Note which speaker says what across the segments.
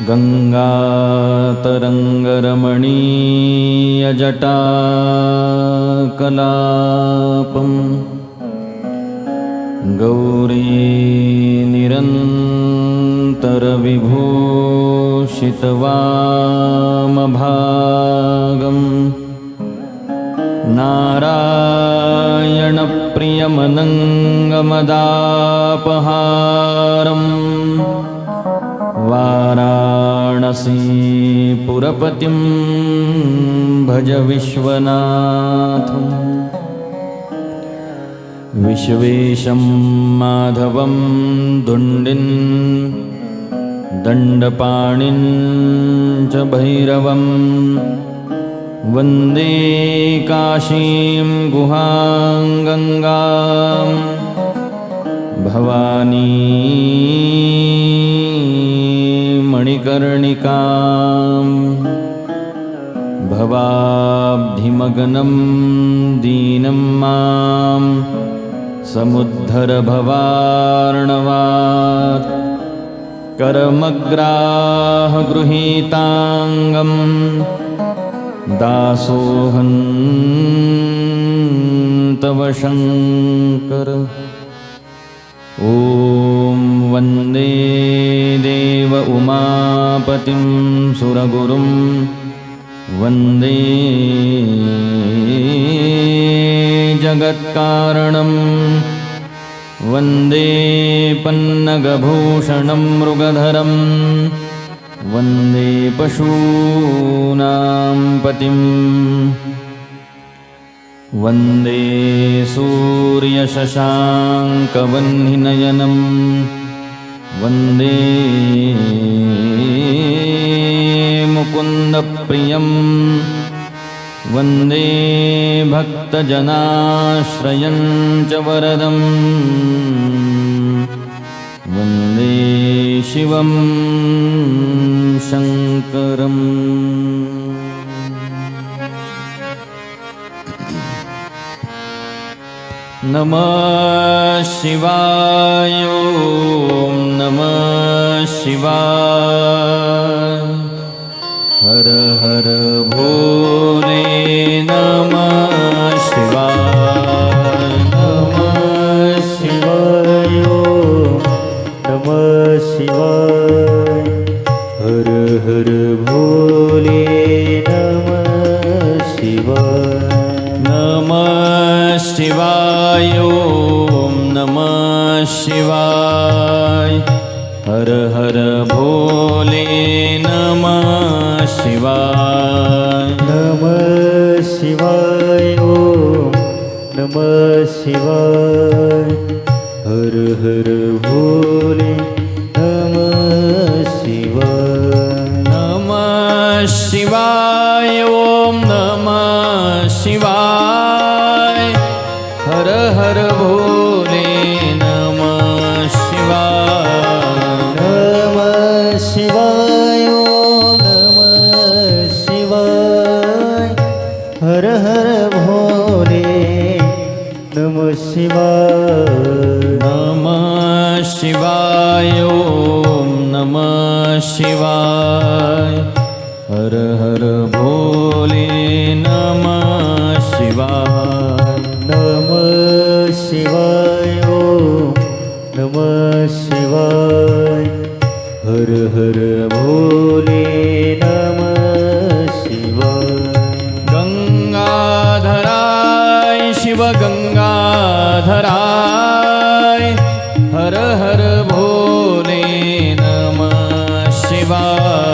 Speaker 1: गङ्गातरङ्गरमणीयजटाकलापं गौरीनिरन्तरविभूषितवामभागम् नारायणप्रियमनङ्गमदापहारम् वाराणसीपुरपतिं भज विश्वनाथम् विश्वेशं माधवं दुण्डिं दण्डपाणिं च भैरवं वन्दे काशीं गुहां गङ्गां भवानी मणिकर्णिकां भवाब्धिमग्नं दीनं मां समुद्धर भवार्णवात् करमग्राहगृहीताङ्गं दासोऽहं तव शङ्कर। ॐ वन्दे देव उमापतिं सुरगुरुं वन्दे जगत्कारणं वन्दे पन्नगभूषणं मृगधरं वन्दे पशूनां पतिं वन्दे सूर्यशशाङ्कवह्निनयनं वन्दे मुकुन्दप्रियं वन्दे भक्तजनाश्रयं च वरदं वन्दे शिवं शङ्करम्। नमः शिवाय ॐ नमः शिवाय हर हर भोले नमः शिवाय नमः शिवाय
Speaker 2: नमः शिवाय हर हर भोले नमः शिवाय
Speaker 1: नमः शिवाय ॐ नमः शिवाय हर हर भोले नमः शिवाय
Speaker 2: नमः शिवाय ॐ नमः शिवाय हर हर भोले नमः शिवाय
Speaker 1: नमः शिवाय ॐ नमः शिवाय हर हर भोले नमः शिवाय
Speaker 2: नमः शिवाय ॐ नमः शिवाय हर हर भोले नमः शिवाय
Speaker 1: नमः शिवाय ॐ नमः शिवाय हर हर भोले नमः शिवाय
Speaker 2: नमः शिवाय ॐ नमः शिवाय हर हर भोले नमः शिवाय
Speaker 1: गंगाधराय शिव गंगाधराय हर हर भोले नमः शिवाय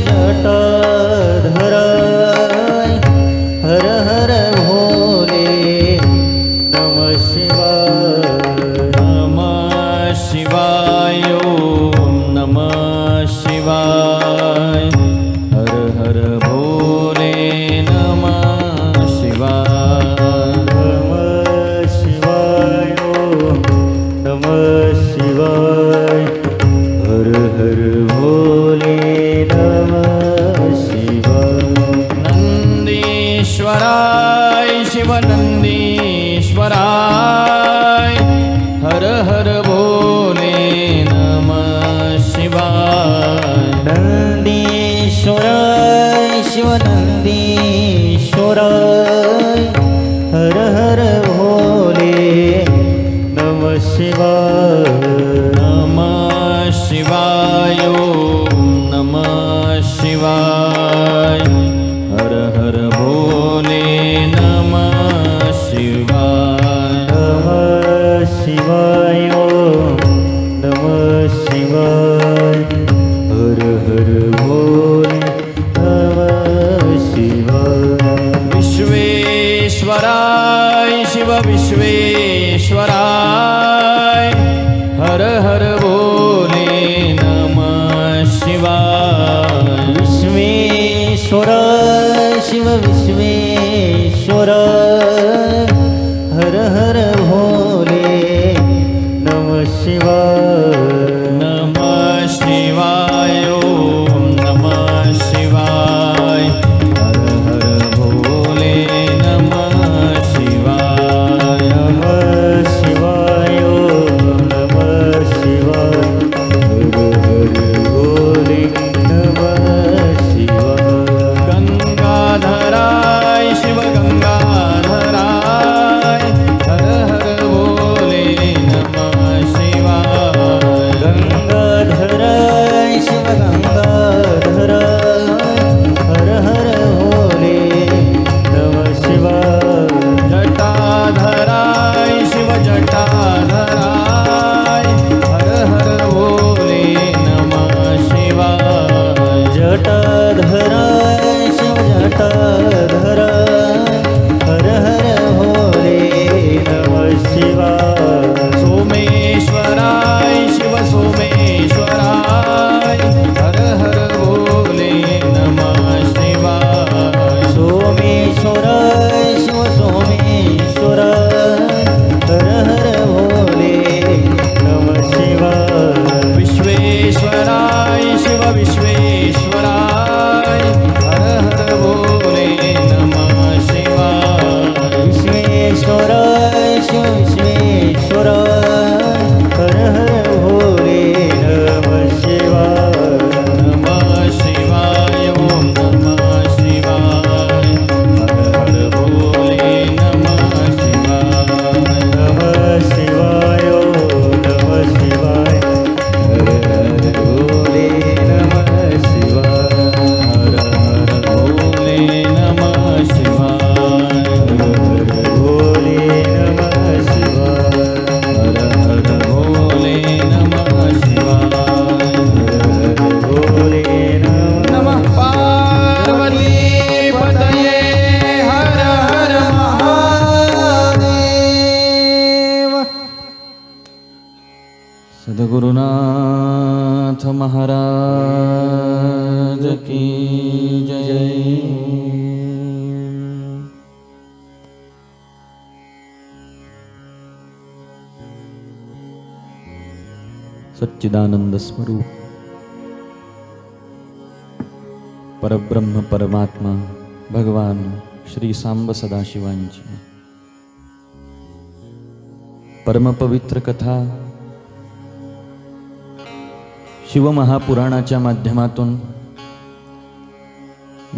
Speaker 2: जटाधराय हर हर भोले नमः शिवाय
Speaker 1: नमः शिवाय ओम नमः शिवाय हर हर भोले नमः शिवाय
Speaker 2: नमः शिवाय ओम नमः शिवाय हर हर भोले नमः शिवाय
Speaker 1: नंदीश्वराय शिव नंदीश्वराय हर हर भोले नमः शिवाय
Speaker 2: नंदीश्वराय शिव नंदीश्वराय हर हर भोले नमः शिवाय
Speaker 1: नमः शिवाय ओम नमः शिवाय हर हर भोले नमः शिवाय
Speaker 2: नमः शिवाय ओम नमः शिवाय हर हर भोले नमः शिवाय
Speaker 1: विश्वेश्वराय शिव विश्वेश्वराय हर हर भोले नमः शिवाय
Speaker 2: विश्वेश्वराय शिव विश्वेश्वराय हर हर भोले नमः शिवाय
Speaker 1: नमः शिवाय ओम नमः शिवाय हर हर भोले नमः शिवाय
Speaker 2: नमः शिवाय ओम नमः शिवाय हर हर भोले नमः शिवाय
Speaker 1: गंगाधराय शिव गंगाधराय हर हर भोले नमः शिवाय
Speaker 2: गंगाधराय शिव गंगाधराय हर हर भोले नमः शिवाय
Speaker 1: जटाधराय शिव जटाधराय हर हर भोले नमः शिवाय
Speaker 2: जटाधराय शिव जटाधराय हर हर भोले नमः शिवाय
Speaker 1: सोमेश्वराय शिव सोमेश्वराय हर हर भोले नमः शिवाय
Speaker 2: सोमेश्वराय शिव सोमेश्वराय हर हर भोले नमः शिवाय
Speaker 1: विश्वेश्वराय शिव विश्वेश्वराय हर हर भोले नमः शिवाय
Speaker 2: विश्वेश्वराय शिव विश्वेश्वराय हर हर भोले नमः शिवाय
Speaker 1: नमः शिवाय ओम नमः शिवाय हर हर भोले नमः शिवाय
Speaker 2: नमः शिवाय ओम नमः शिवाय हर हर भोले नमः शिवाय
Speaker 1: हर हर भोले नमः शिवाय
Speaker 2: हर हर भोले नमः शिवाय
Speaker 1: हर हर भोले नमः शिवाय
Speaker 2: हर भोले
Speaker 1: नमः पार्वती पतये हर हर महादेव सद्गुरुनाथ महाराज की जय सच्चिदानंद स्वरूप परब्रह्म परमात्मा भगवान श्री सांब सदाशिवांची परमपवित्र कथा शिवमहापुराणाच्या माध्यमातून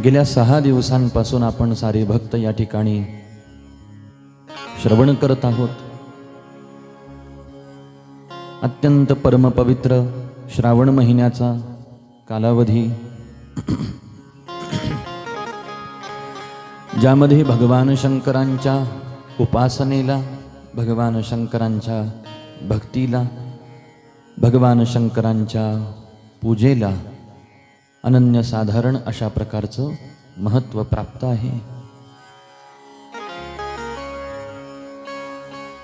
Speaker 1: गेल्या 6 दिवसांपासून आपण सारे भक्त या ठिकाणी श्रवण करत आहोत. अत्यंत परमपवित्र श्रावण महिन्याचा कालावधी, ज्यामध्ये भगवान शंकरांच्या उपासनेला, भगवान शंकरांच्या भक्तीला, भगवान शंकरांच्या पूजेला अनन्यसाधारण अशा प्रकारचं महत्त्व प्राप्त आहे.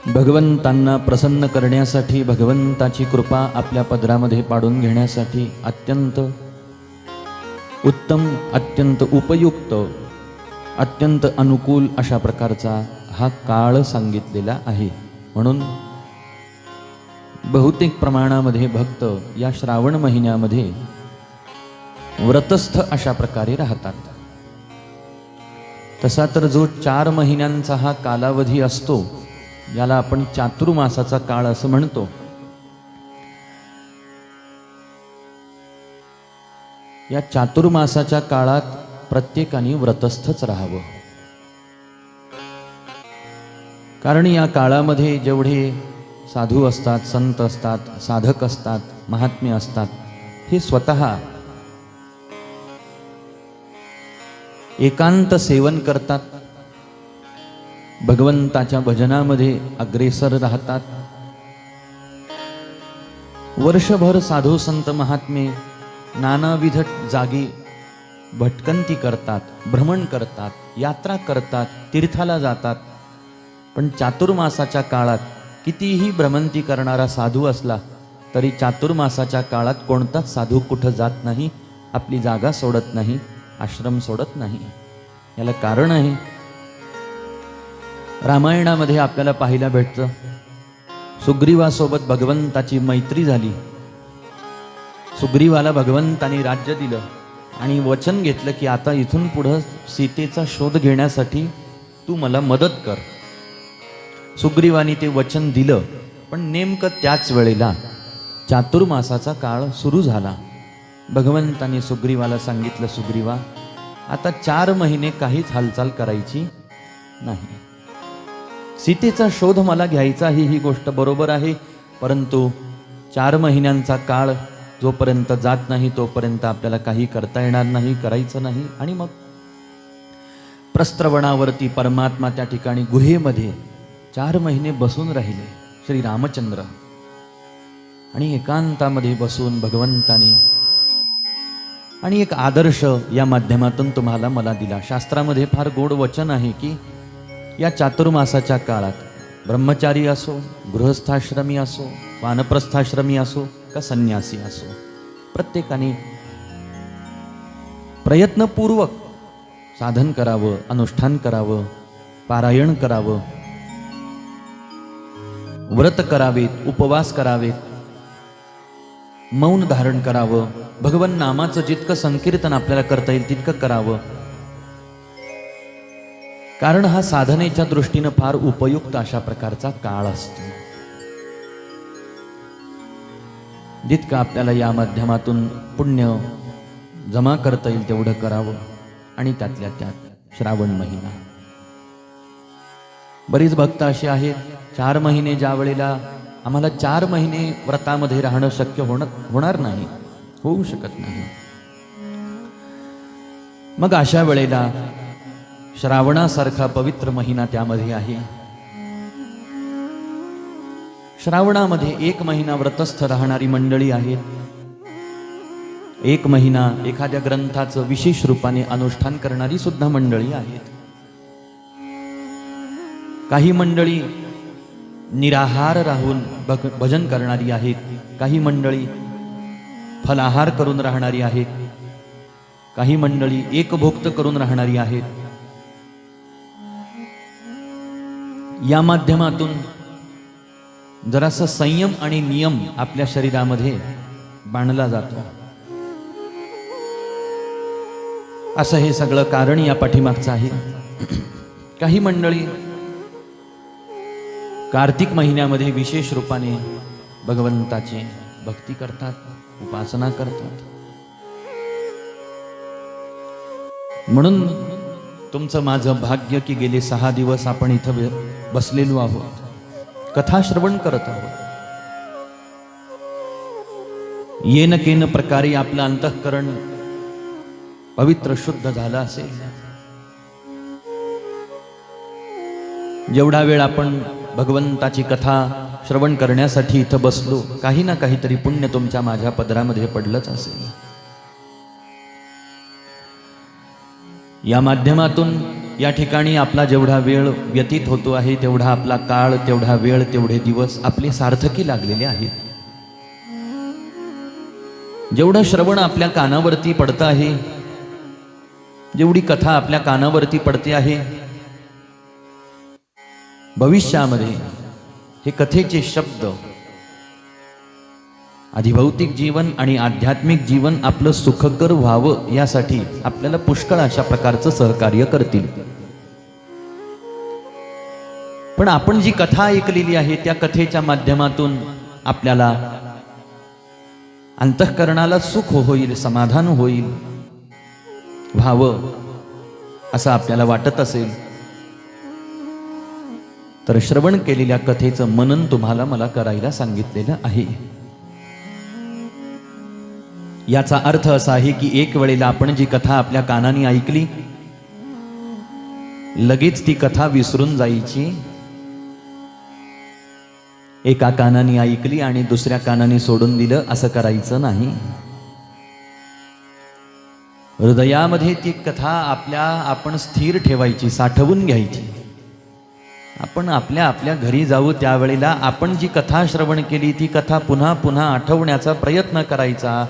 Speaker 1: भगवंतांना प्रसन्न करण्यासाठी, भगवंताची कृपा आपल्या पदरामध्ये पाडून घेण्यासाठी अत्यंत उत्तम, अत्यंत उपयुक्त, अत्यंत अनुकूल अशा प्रकारचा हा काळ सांगितलेला आहे. म्हणून बहुतेक प्रमाणामध्ये भक्त या श्रावण महिन्यामध्ये व्रतस्थ अशा प्रकारे राहतात. तसा तर जो 4 महिन्यांचा हा कालावधी असतो, याला आपण चातुर्मासाचा काळ असं म्हणतो. या चातुर्मासाच्या काळात प्रत्येकाने व्रतस्थच राहावं. कारण या काळामध्ये जेवढे साधू असतात, संत असतात, साधक असतात, महात्मे असतात, हे स्वतः एकांत सेवन करतात, भगवंताच्या भजनामध्ये अग्रेसर राहतात. वर्षभर साधू संत महात्मे नानाविध जागी भटकंती करतात, भ्रमण करतात, यात्रा करतात, तीर्थाला जातात. पण चातुर्मासाच्या काळात कितीही भ्रमंती करणारा साधू असला तरी चातुर्मासाच्या काळात कोणताच साधू कुठं जात नाही, आपली जागा सोडत नाही, आश्रम सोडत नाही. याला कारण आहे, रामायणामध्ये आपल्याला पाहायला भेटतं, सुग्रीवासोबत भगवंताची मैत्री झाली. सुग्रीवाला भगवंताने राज्य दिलं आणि वचन घेतलं की आता इथून पुढं सीतेचा शोध घेण्यासाठी तू मला मदत कर. सुग्रीवाने ते वचन दिलं, पण नेमकं त्याच वेळेला चातुर्मासाचा काळ सुरू झाला. भगवंताने सुग्रीवाला सांगितलं, सुग्रीवा आता 4 महिने काहीच हालचाल करायची नाही. सीतेचा शोध मला घ्यायचा ही गोष्ट बरोबर आहे, परंतु 4 महिन्यांचा काळ जोपर्यंत जात नाही तोपर्यंत आपल्याला काही करता येणार नाही, करायचं नाही. आणि मग प्रस्त्रवणावरती परमात्मा त्या ठिकाणी गुहेमध्ये 4 महिने बसून राहिले श्री रामचंद्र. आणि एकांतामध्ये बसून भगवंतानी आणि एक आदर्श या माध्यमातून तुम्हाला मला दिला. शास्त्रामध्ये फार गोड वचन आहे की या चातुर्मासाच्या काळात ब्रह्मचारी असो, गृहस्थाश्रमी असो, वानप्रस्थाश्रमी असो का संन्यासी असो, प्रत्येकाने प्रयत्नपूर्वक साधन करावं, अनुष्ठान करावं, पारायण करावं, व्रत करावेत, उपवास करावेत, मौन धारण करावं, भगवन नामाचं जितकं संकीर्तन आपल्याला करता येईल तितकं करावं. कारण हा साधनेच्या दृष्टीनं फार उपयुक्त अशा प्रकारचा काळ असतो. जितकं आपल्याला या माध्यमातून पुण्य जमा करता येईल तेवढं करावं. आणि त्यातल्या त्यात श्रावण महिना, बरीच भक्त अशी आहेत 4 महिने ज्या वेळेला आम्हाला 4 महिने व्रतामध्ये राहणं शक्य होणार नाही, होऊ शकत नाही. मग अशा वेळेला श्रावणासारखा पवित्र महिना त्यामध्ये आहे. श्रावणामध्ये 1 महिना व्रतस्थ राहणारी मंडळी आहेत. 1 महिना एखाद्या ग्रंथाचं विशेष रूपाने अनुष्ठान करणारी सुद्धा मंडळी आहेत. काही मंडळी निराहार राहून भजन करणारी आहेत, काही मंडळी फलाहार करून राहणारी आहेत, काही मंडळी एकभोक्त करून राहणारी आहेत. या माध्यमातून जरासा संयम आणि नियम आपल्या शरीरामध्ये बांधला जातो. असं हे सगळं कारण या पाठीमागचं आहे. काही मंडळी कार्तिक महिन्यामध्ये विशेष रूपाने भगवंताची भक्ती करतात, उपासना करतात. म्हणून तुमचं माझं भाग्य की गेले 6 दिवस आपण इथं बसलेलो आहोत, कथा श्रवण करत आहोत. येन केन प्रकारे आपलं अंतःकरण पवित्र शुद्ध झालं असेल. जेवढा वेळ आपण भगवंताची कथा श्रवण करण्यासाठी इथं बसलो, काही ना काहीतरी पुण्य तुमच्या माझ्या पदरामध्ये पडलंच असेल. या माध्यमातून या ठिकाणी आपला जेवढा वेळ व्यतीत होतो आहे, तेवढा आपला काळ, तेवढा वेळ, तेवढे दिवस आपले सार्थकी लागलेले आहेत. जेवढं श्रवण आपल्या कानावरती पडतं आहे, जेवढी कथा आपल्या कानावरती पडते आहे, भविष्यामध्ये हे कथेचे शब्द अधिभौतिक जीवन आणि आध्यात्मिक जीवन आपलं सुखकर व्हावं यासाठी आपल्याला पुष्कळ अशा प्रकारचं सहकार्य करतील. पण आपण जी कथा ऐकलेली आहे त्या कथेच्या माध्यमातून आपल्याला अंतःकरणाला सुख होईल, समाधान होईल, व्हावं असं आपल्याला वाटत असेल तर श्रवण केलेल्या कथेचं मनन तुम्हाला मला करायला सांगितलेलं आहे. याचा अर्थ असा आहे की एक वेळेला आपण जी कथा आपल्या कानाने ऐकली, लगेच ती कथा विसरून जायची. एका कानाने ऐकली आणि दुसऱ्या कानाने सोडून दिलं असं करायचं नाही. हृदयामध्ये ती कथा आपण स्थिर ठेवायची, साठवून घ्यायची. आपण आपल्या घरी जाऊ त्यावेळेला आपण जी कथा श्रवण केली ती कथा पुन्हा पुन्हा आठवण्याचा प्रयत्न करायचा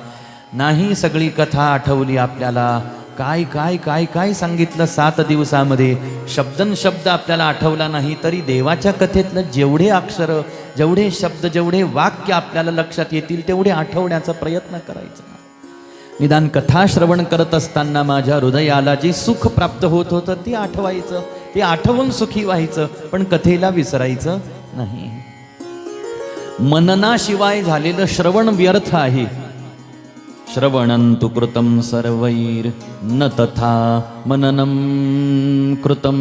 Speaker 1: नाही. सगळी कथा आठवली आपल्याला, काय काय काय काय सांगितलं 7 दिवसामध्ये, शब्दन शब्द आपल्याला आठवला नाही तरी देवाच्या कथेतलं जेवढे अक्षर, जेवढे शब्द, जेवढे वाक्य आपल्याला लक्षात येतील तेवढे आठवण्याचा प्रयत्न करायचा. निदान कथा श्रवण करत असताना माझ्या हृदयाला जे सुख प्राप्त होत होतं ते आठवायचं, ते आठवून सुखी व्हायचं, पण कथेला विसरायचं नाही. मननाशिवाय झालेलं श्रवण व्यर्थ आहे. श्रवणं तु कृतं सर्वैर न तथा मननं कृतं.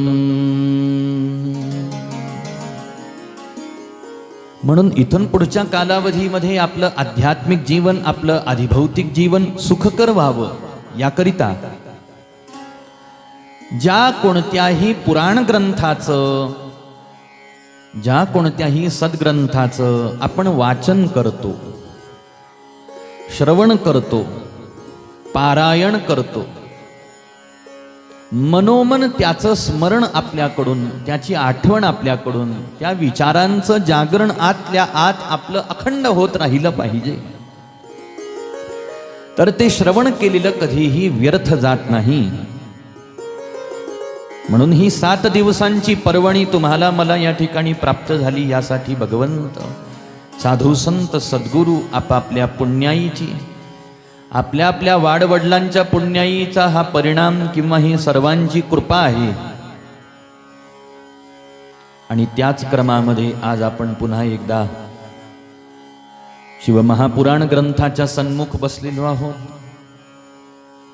Speaker 1: म्हणून इथून पुढच्या कालावधीमध्ये आपलं आध्यात्मिक जीवन, आपलं अधिभौतिक जीवन सुखकर व्हावं याकरिता ज्या कोणत्याही पुराण ग्रंथाचं, ज्या कोणत्याही सद्ग्रंथाचं आपण वाचन करतो, श्रवण करतो, पारायण करतो, मनोमन त्याचं स्मरण आपल्याकडून, त्याची आठवण आपल्याकडून, त्या विचारांचं जागरण आतल्या आत आपलं अखंड होत राहिलं पाहिजे, तर ते श्रवण केलेलं कधीही व्यर्थ जात नाही. म्हणून ही 7 दिवसांची पर्वणी तुम्हाला मला या ठिकाणी प्राप्त झाली. यासाठी भगवंत, साधू संत सद्गुरू आपापल्या पुण्याईची, आपल्या आपल्या वाडवडिलांच्या पुण्याईचा हा परिणाम किंवा ही सर्वांची कृपा आहे. आणि त्याच क्रमामध्ये आज आपण पुन्हा एकदा शिवमहापुराण ग्रंथाच्या सन्मुख बसलेलो आहोत.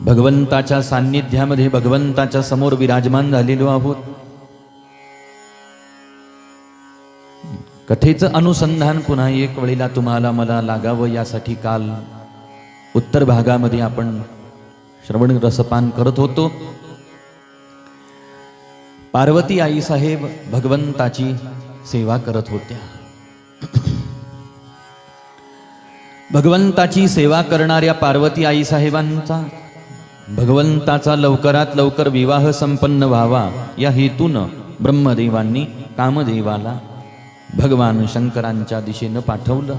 Speaker 1: भगवंताच्या सान्निध्यामध्ये भगवंताच्या समोर विराजमान झालेलो आहोत. कथेचं अनुसंधान पुन्हा एक वेळेला तुम्हाला मला लागावं यासाठी काल उत्तर भागामध्ये आपण श्रवण रसपान करत होतो. पार्वती आई साहेब भगवंताची सेवा करत होत्या. भगवंताची सेवा करणाऱ्या पार्वती आई साहेबांचा भगवंताचा लवकरात लवकर विवाह संपन्न व्हावा या हेतूनं ब्रह्मदेवांनी कामदेवाला भगवान शंकरांच्या दिशेनं पाठवलं.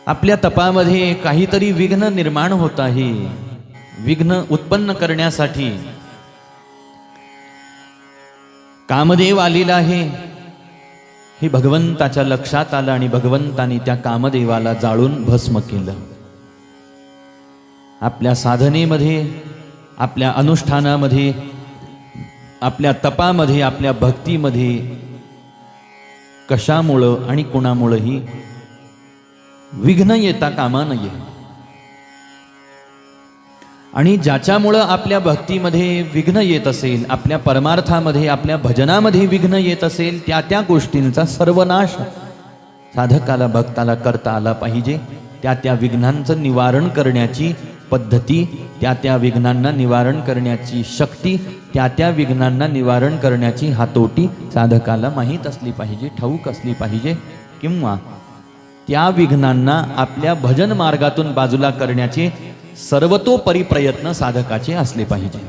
Speaker 1: आपल्या तपामध्ये काहीतरी विघ्न निर्माण होत आहे. विघ्न उत्पन्न करण्यासाठी कामदेव आलेला आहे हे भगवंताच्या लक्षात आलं आणि भगवंतानी त्या कामदेवाला जाळून भस्म केलं. आपल्या साधनेमध्ये, आपल्या अनुष्ठानामध्ये, आपल्या तपामध्ये, आपल्या भक्तीमध्ये कशामुळं आणि कुणामुळंही विघ्न येता कामा नये. आणि ज्याच्यामुळं आपल्या भक्तीमध्ये विघ्न येत असेल, आपल्या परमार्थामध्ये, आपल्या भजनामध्ये विघ्न येत असेल, त्या त्या गोष्टींचा सर्वनाश साधकाला, भक्ताला करता आला पाहिजे. त्या त्या विघ्नांचं निवारण करण्याची पद्धती, त्या त्या विघ्नांना निवारण करण्याची शक्ती, त्या त्या विघ्नांना निवारण करण्याची हातोटी साधकाला माहीत असली पाहिजे, ठाऊक असली पाहिजे. किंवा त्या विघ्नांना आपल्या भजन मार्गातून बाजूला करण्याचे सर्वतोपरी प्रयत्न साधकाचे असले पाहिजे.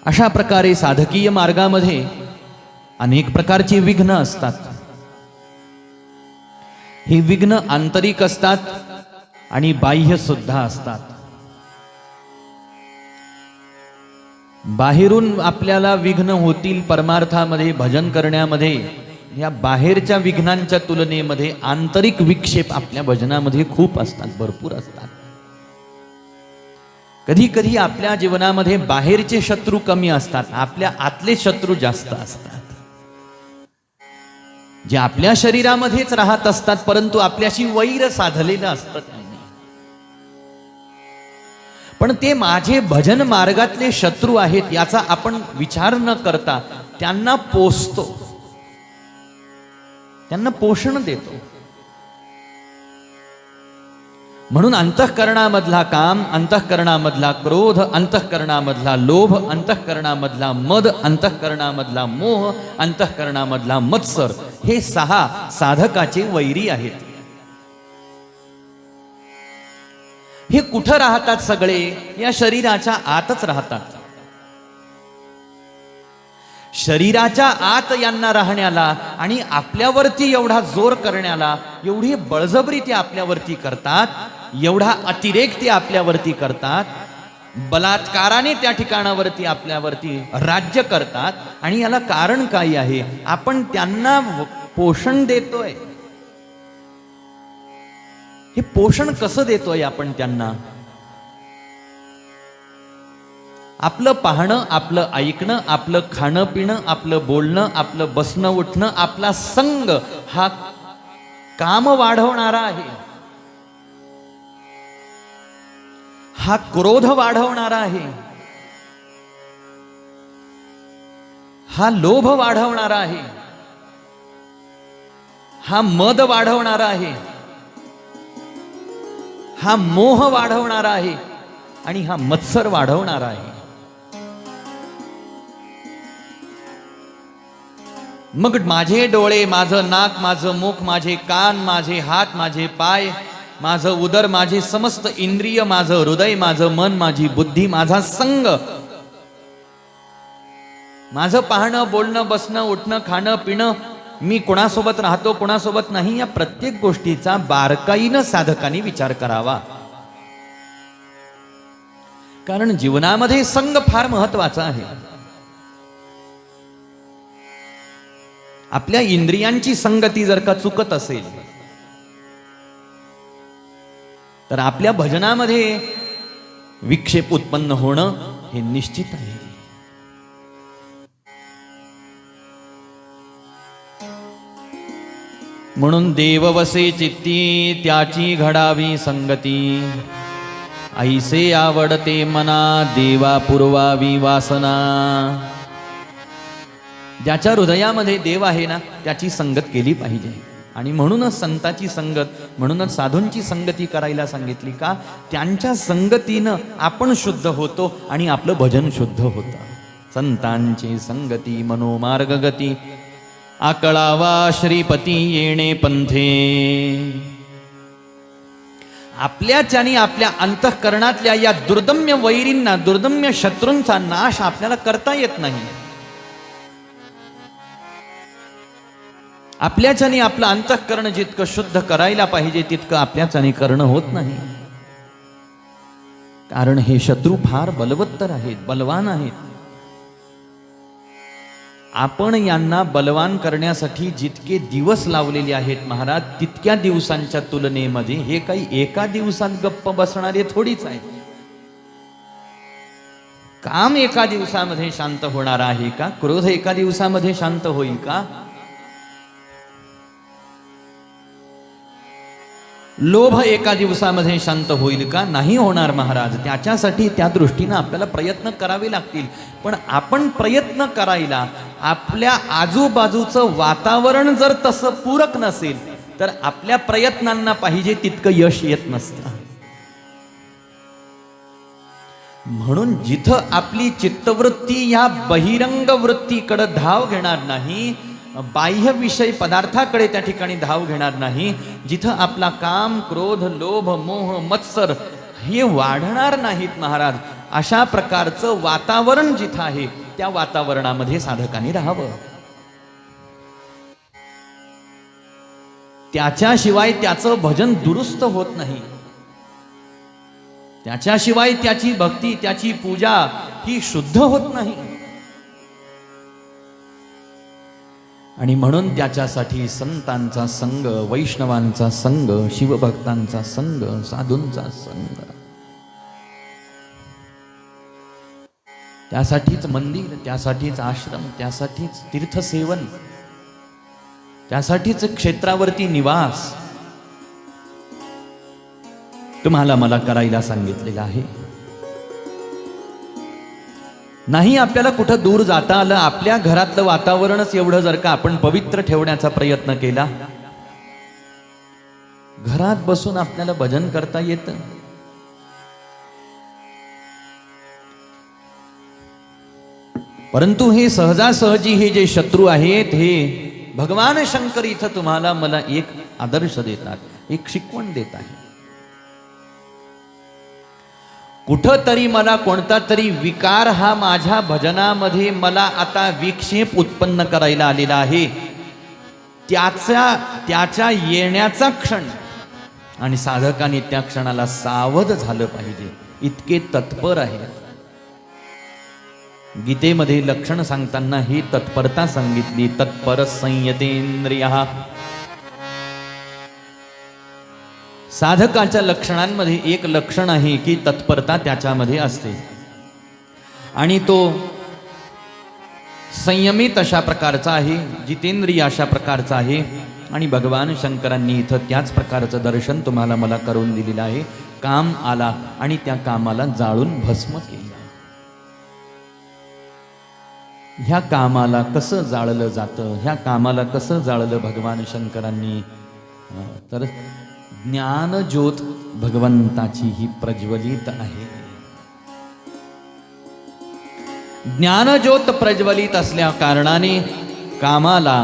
Speaker 1: अशा प्रकारे साधकीय मार्गामध्ये अनेक प्रकारची विघ्न असतात. ही विघ्न आंतरिक असतात आणि बाह्य सुद्धा असतात. बाहेरून आपल्याला विघ्न होतील परमार्थामध्ये, भजन करण्यामध्ये. या बाहेरच्या विघ्नांच्या तुलनेमध्ये आंतरिक विक्षेप आपल्या भजनामध्ये खूप असतात, भरपूर असतात. कधी कधी आपल्या जीवनामध्ये बाहेरचे शत्रू कमी असतात, आपल्या आतले शत्रू जास्त असतात, जे आपल्या शरीरामध्येच राहत असतात, परंतु आपल्याशी वैर साधलेलं असतं. पण ते माझे भजन मार्गातले शत्रू आहेत याचा आपण विचार न करता त्यांना पोसतो, त्यांना पोषण देतो. म्हणून अंतःकरणामधला काम, अंतःकरणामधला क्रोध, अंतःकरणामधला लोभ, अंतःकरणामधला मद, अंतःकरणामधला मोह, अंतःकरणामधला मत्सर, हे 6 साधकाचे वैरी आहेत. हे कुठं राहतात सगळे? या शरीराच्या आतच राहतात. शरीराच्या आत यांना राहण्याला आणि आपल्यावरती एवढा जोर करण्याला, एवढी बळजबरी ते आपल्यावरती करतात, एवढा अतिरेक ते आपल्यावरती करतात, बलात्काराने त्या ठिकाणावरती आपल्यावरती राज्य करतात. आणि याला कारण काय आहे? आपण त्यांना पोषण देतोय. हे पोषण कसं देतोय आपण त्यांना? आपलं पाहणं, आपलं ऐकणं, आपलं खाणं पिणं, आपलं बोलणं, आपलं बसणं उठणं, आपला संग हा काम वाढवणारा आहे, हा क्रोध वाढवणारा आहे, हा लोभ वाढवणारा आहे, हा मद वाढवणारा आहे, हा मोह वाढवणारा आहे आणि हा मत्सर वाढवणारा आहे. मग माझे डोळे, माझं नाक, माझं मुख, माझे कान, माझे हात, माझे पाय, माझं उदर, माझे समस्त इंद्रिय, माझं हृदय, माझं मन, माझी बुद्धी, माझा संग, माझं पाहणं, बोलणं, बसणं, उठणं, खाणं पिणं, मी कोणासोबत राहतो, कोणासोबत नाही, या प्रत्येक गोष्टीचा बारकाईनं साधकांनी विचार करावा. कारण जीवनामध्ये संग फार महत्वाचा आहे. आपल्या इंद्रियांची संगती जर का चुकत असेल तर आपल्या भजनामध्ये विक्षेप उत्पन्न होणं हे निश्चित आहे. म्हणून देव वसे चित्ती, त्याची घडावी संगती, ऐसे आवडते मना, देवा पुरवावी वासना. ज्याच्या हृदयामध्ये देव आहे ना, त्याची संगत केली पाहिजे. आणि म्हणूनच संताची संगत, म्हणूनच साधूंची संगती करायला सांगितली. का? त्यांच्या संगतीनं आपण शुद्ध होतो आणि आपलं भजन शुद्ध होतं. संतांची संगती मनोमार्ग गती, आकळावा श्रीपती येणे पंथे. आपल्याच आणि आपल्या अंतःकरणातल्या या दुर्दम्य वैरींना, दुर्दम्य शत्रूंचा नाश आपल्याला करता येत नाही. आपल्याच्याने आपलं अंतःकरण जितकं शुद्ध करायला पाहिजे तितकं आपल्याच्याने करणं होत नाही. कारण हे शत्रू फार बलवत्तर आहेत, बलवान आहेत. आपण यांना बलवान करण्यासाठी जितके दिवस लावलेले आहेत महाराज, तितक्या दिवसांच्या तुलनेमध्ये हे काही एका दिवसात गप्प बसणारे थोडीच आहेत. काम एका दिवसामध्ये शांत होणार आहे का? क्रोध एका दिवसामध्ये शांत होईल का? लोभ एका दिवसामध्ये शांत होईल का? नाही होणार महाराज. त्याच्यासाठी त्या दृष्टीनं आपल्याला प्रयत्न करावे लागतील. पण आपण प्रयत्न करायला आपल्या आजूबाजूचं वातावरण जर तसं पूरक नसेल तर आपल्या प्रयत्नांना पाहिजे तितकं यश येत नसतं. म्हणून जिथं आपली चित्तवृत्ती या बहिरंग वृत्तीकडे धाव घेणार नाही, बाह्य विषय पदार्थाकडे त्या ठिकाणी धाव घेणार नाही, जिथं आपला काम, क्रोध, लोभ, मोह, मत्सर हे वाढणार नाहीत महाराज, अशा प्रकारचं वातावरण जिथं आहे त्या वातावरणामध्ये साधकांनी राहावं. त्याच्याशिवाय त्याचं भजन दुरुस्त होत नाही, त्याच्याशिवाय त्याची भक्ती, त्याची पूजा ही शुद्ध होत नाही. आणि म्हणून त्याच्यासाठी संतांचा संग, वैष्णवांचा संग, शिवभक्तांचा संग, साधूंचा संग, त्यासाठीच मंदिर, त्यासाठीच आश्रम, त्यासाठीच तीर्थसेवन, त्यासाठीच क्षेत्रावरती निवास तुम्हाला मला करायला सांगितलेलं आहे. नाही आपल्याला कुठं दूर जाता आलं, आपल्या घरातलं वातावरणच एवढं जर का आपण पवित्र ठेवण्याचा प्रयत्न केला, घरात बसून आपल्याला भजन करता येतं. परंतु हे सहजासहजी हे जे शत्रू आहेत, हे भगवान शंकर इथं तुम्हाला मला एक आदर्श देतात, एक शिकवण देत आहे. कुठंतरी मला कोणता तरी विकार हा माझ्या भजनामध्ये मला आता विक्षेप उत्पन्न करायला आलेला आहे. त्याच्या येण्याचा क्षण, आणि साधकांनी त्या क्षणाला सावध झालं पाहिजे, इतके तत्पर आहेत. गीतेमध्ये लक्षण सांगताना ही तत्परता सांगितली, तत्पर संयतेंद्रियः. साधकाच्या लक्षणांमध्ये एक लक्षण आहे की तत्परता त्याच्यामध्ये असते, आणि तो संयमित अशा प्रकारचा आहे, जितेंद्रिय अशा प्रकारचा आहे. आणि भगवान शंकरांनी इथं त्याच प्रकारचं दर्शन तुम्हाला मला करून दिलेलं आहे. काम आला आणि त्या कामाला जाळून भस्म केलं. ह्या कामाला कसं जाळलं जातं, ह्या कामाला कसं जाळलं भगवान शंकरांनी, तर ज्ञानज्योत भगवंताची ही प्रज्वलित आहे. ज्ञानज्योत प्रज्वलित असल्या कारणाने कामाला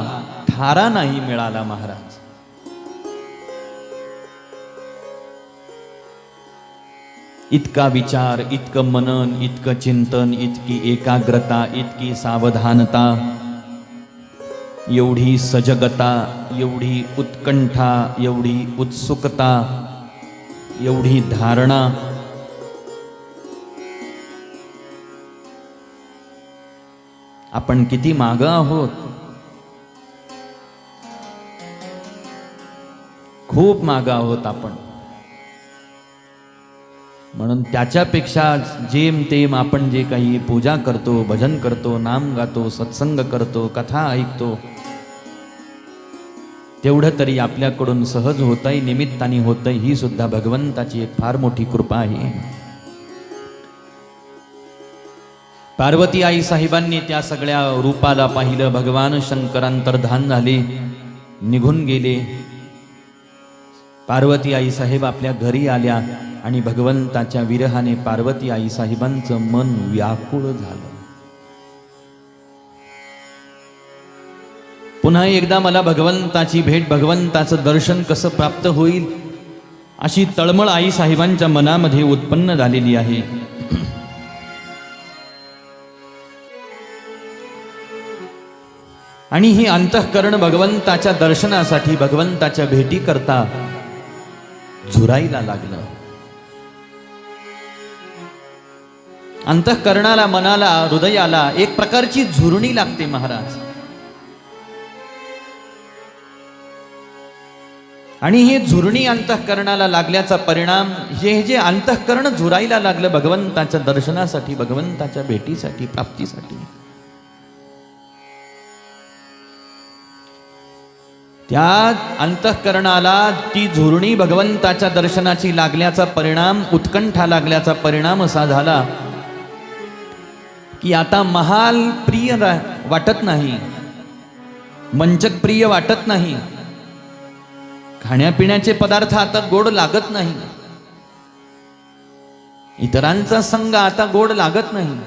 Speaker 1: थारा नाही मिळाला महाराज. इतका विचार, इतकं मनन, इतकं चिंतन, इतकी एकाग्रता, इतकी सावधानता, एवढी सजगता, एवढी उत्कंठा, एवढी उत्सुकता, एवढी धारणा, आपण किती मागं आहोत, खूप मागं आहोत आपण. म्हणून त्याच्यापेक्षा जेमतेम आपण जे काही पूजा करतो, भजन करतो, नाम गातो, सत्संग करतो, कथा ऐकतो, तेवढं तरी आपल्याकडून सहज होतंय, निमित्ताने होतंय. ही सुद्धा भगवंताची एक फार मोठी कृपा आहे. पार्वती आई साहेबांनी त्या सगळ्या रूपाला पाहिलं. भगवान शंकर अंतर्धान झाले, निघून गेले. पार्वती आई साहेब आपल्या घरी आल्या आणि भगवंताच्या विरहाने पार्वती आई साहेबांचं मन व्याकुळ झालं. पुन्हा एकदा मला भगवंताची भेट, भगवंताचं दर्शन कसं प्राप्त होईल, अशी तळमळ आई साहेबांच्या मनामध्ये उत्पन्न झालेली आहे. आणि ही अंतःकरण भगवंताच्या दर्शनासाठी, भगवंताच्या भेटी करता झुरायला लागलं. अंतःकरणाला, मनाला, हृदयाला एक प्रकारची झुरणी लागते महाराज. आणि ही झुरणी अंतःकरणाला लागल्याचा परिणाम, हे जे अंतःकरण झुरायला लागलं भगवंताच्या दर्शनासाठी, भगवंताच्या भेटीसाठी, प्राप्तीसाठी, त्या अंतःकरणाला ती झुरणी भगवंताच्या दर्शनाची लागल्याचा परिणाम, उत्कंठा लागल्याचा परिणाम असा झाला की आता महाल प्रिय वाटत नाही, मंचक प्रिय वाटत नाही, खाण्यापिण्याचे पदार्थ आता गोड लागत नाही, इतरांचा संग आता गोड लागत नाही,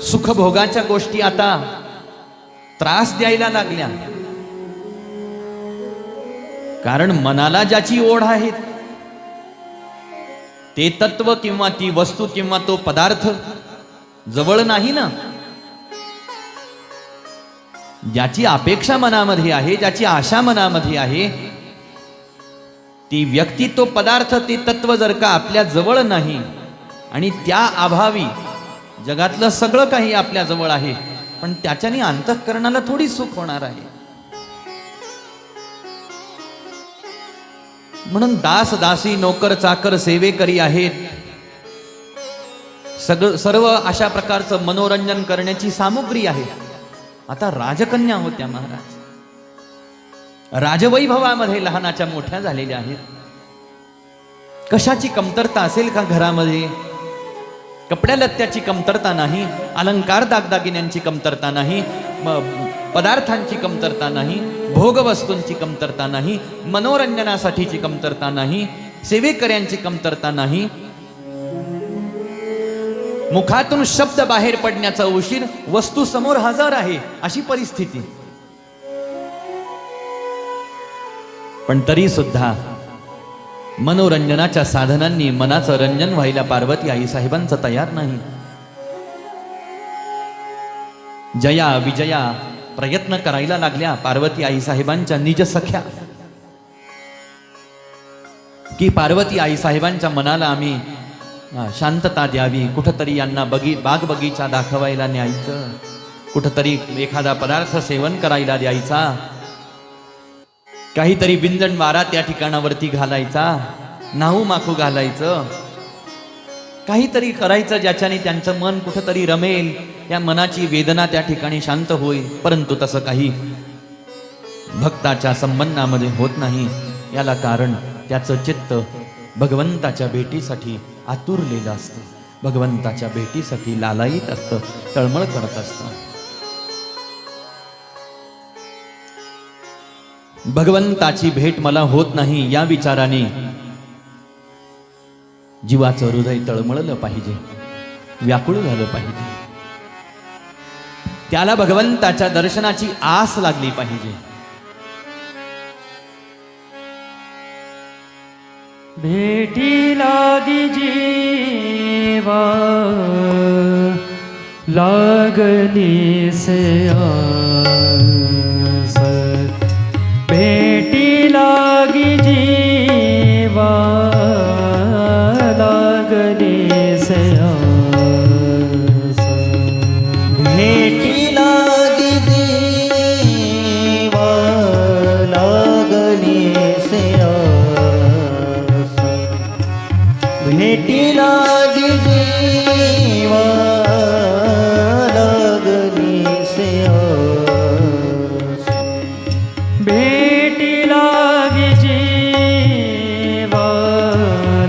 Speaker 1: सुखभोगाच्या गोष्टी आता त्रास द्यायला लागल्या. कारण मनाला ज्याची ओढ आहे ते तत्व किंवा ती वस्तू किंवा तो पदार्थ जवळ नाही ना. ज्याची अपेक्षा मनामध्ये आहे, ज्याची आशा मनामध्ये आहे, ती व्यक्ती, तो पदार्थ, ते तत्व जर का आपल्या जवळ नाही आणि त्या अभावी जगातलं सगळं काही आपल्या जवळ आहे, पण त्याच्याने अंतःकरणाला थोडी सुख होणार आहे. म्हणून दास दासी नोकर चाकर सेवेकरी आहेत. सर्व अशा प्रकारचं मनोरंजन करण्याची सामुग्री आहे. आता राजकन्या होत्या महाराज, राजवैभवामध्ये लहानाच्या मोठ्या झालेल्या आहेत. कशाची कमतरता असेल का घरामध्ये? कपड्या लत्त्याची कमतरता नाही, अलंकार दागदागिन्यांची कमतरता नाही, पदार्थांची कमतरता नाही, भोगवस्तूंची कमतरता नाही, मनोरंजनासाठीची कमतरता नाही, सेवेकऱ्यांची कमतरता नाही. मुखातून शब्द बाहेर पडण्याचा उशीर, वस्तू समोर हजर आहे अशी परिस्थिती. पण तरी सुद्धा मनोरंजनाच्या साधनांनी मनाचं रंजन व्हायला पार्वती आई साहेबांचं तयार नाही. जया विजया प्रयत्न करायला लागल्या पार्वती आई साहेबांच्या निज सख्या, की पार्वती आई साहेबांच्या मनाला आम्ही शांतता द्यावी, कुठंतरी यांना बाग बगीचा दाखवायला न्यायचं, कुठंतरी एखादा पदार्थ सेवन करायला द्यायचा, काहीतरी बिंजण वारा त्या ठिकाणावरती घालायचा, नाहू माखू घालायचं, काहीतरी करायचं ज्याच्याने त्यांचं मन कुठंतरी रमेल, या मनाची वेदना त्या ठिकाणी शांत होईल. परंतु तसं काही भक्ताच्या संबंधामध्ये होत नाही. याला कारण त्याचं चित्त भगवंताच्या भेटीसाठी आतुरलेलं असतं, भगवंताच्या भेटीसाठी लालायित असतं, तळमळ करत असतं. भगवंताची भेट मला होत नाही या विचाराने जीवाचं हृदय तळमळलं पाहिजे, व्याकुळ झालं पाहिजे. त्याला भगवंताच्या दर्शनाची आस लागली पाहिजे.
Speaker 2: भेटी लागी जीवा लागली से आस, भेटी लागी जीवा लागली से आस, भेटी लागी जीवा लागली से आस, भेटी लागी जीवा लागली से आस, भेटी लागी जीवा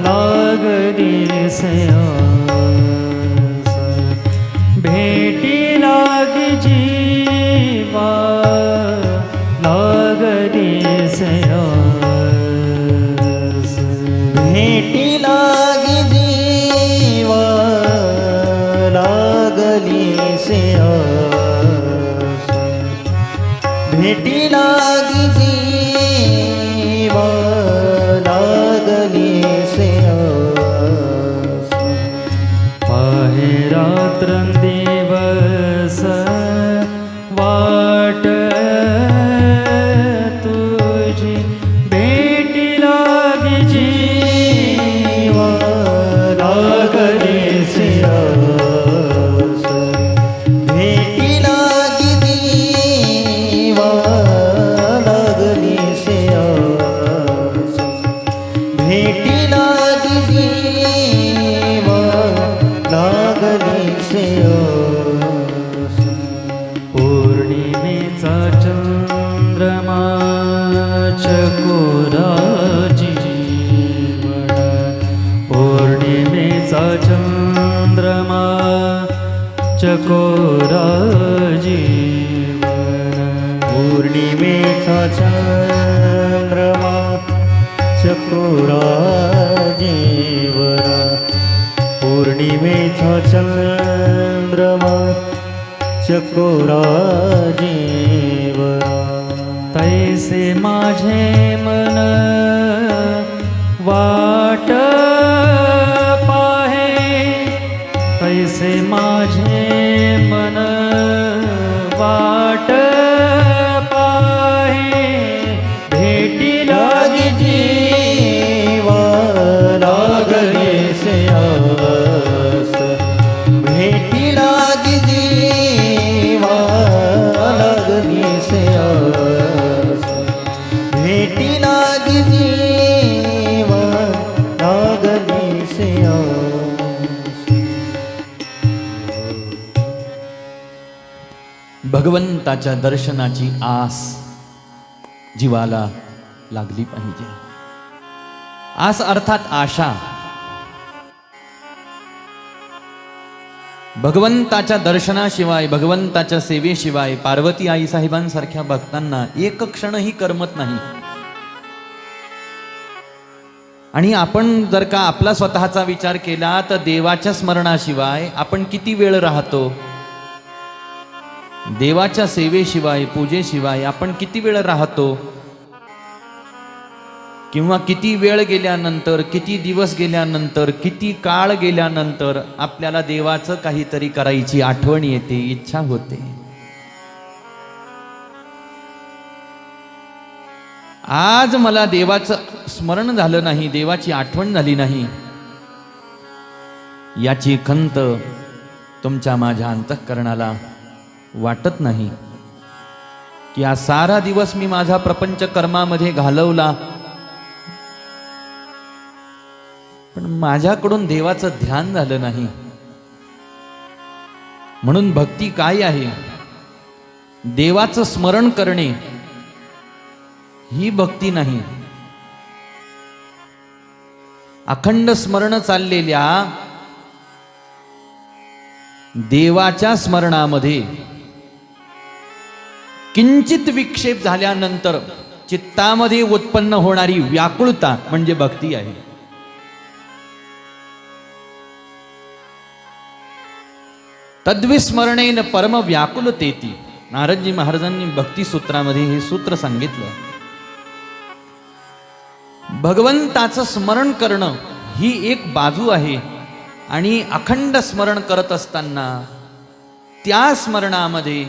Speaker 2: लागली से आस, भेटी लागी जीवा लागली से आस, भेटी लागी जीवा लागली से आस, भेटी लागी जीवा लागली से आस, पाहे रात्रंदिवस वाट तुझी, भेटी लागी जीवा लागली से आस, भेटी लागी जीवा लागली से आस, भेटी लागी जीवा लागली से आस. पौर्णिमेचा चंद्रमा चकोरा जीवन, पौर्णिमेचा चंद्रमा चकोरा जीवन, पौर्णिमेचा चंद्रमा चकोरा जीवन, पौर्णिमेचा चंद्रमा चकोरा जीवरा तैसे माझे मन वाट पाहे तैसे माझे मन वाट पाहे भेटी लागी जीवा लागले से आस भेटी लागी जीवा लागले से आस भेटी लागी जीवा लागले से आस
Speaker 1: भगवंताच्या दर्शनाची आस जीवाला लागली पाहिजे. आस अर्थात आशा. भगवंताच्या दर्शनाशिवाय भगवंताच्या सेवेशिवाय पार्वती आई साहेबांसारख्या भक्तांना एक क्षणही करमत नाही. आणि आपण जर का आपला स्वतःचा विचार केला तर देवाच्या स्मरणाशिवाय आपण किती वेळ राहतो, देवाच्या सेवेशिवाय पूजेशिवाय आपण किती वेळ राहतो, किंवा किती वेळ गेल्यानंतर, किती दिवस गेल्यानंतर, किती काळ गेल्यानंतर आपल्याला देवाचं काहीतरी करायची आठवण येते, इच्छा होते. आज मला देवाचं स्मरण झालं नाही, देवाची आठवण झाली नाही, याची खंत तुमच्या माझ्या अंतःकरणाला वाटत नाही की आज सारा दिवस मी माझा प्रपंच कर्मामध्ये घालवला, पण माझ्याकडून देवाचं ध्यान झालं नाही. म्हणून भक्ती काय आहे? देवाचं स्मरण करणे ही भक्ती नाही. अखंड स्मरण चाललेल्या देवाच्या स्मरणामध्ये किंचित विक्षेप झाल्यानंतर चित्तामध्ये उत्पन्न होणारी व्याकुळता म्हणजे भक्ती आहे. तद्विस्मरणेन परम व्याकुलतेती. नारदजी महाराजांनी भक्ती सूत्रामध्ये हे सूत्र सांगितलं. भगवंताचं स्मरण करणं ही एक बाजू आहे, आणि अखंड स्मरण करत असताना त्या स्मरणामध्ये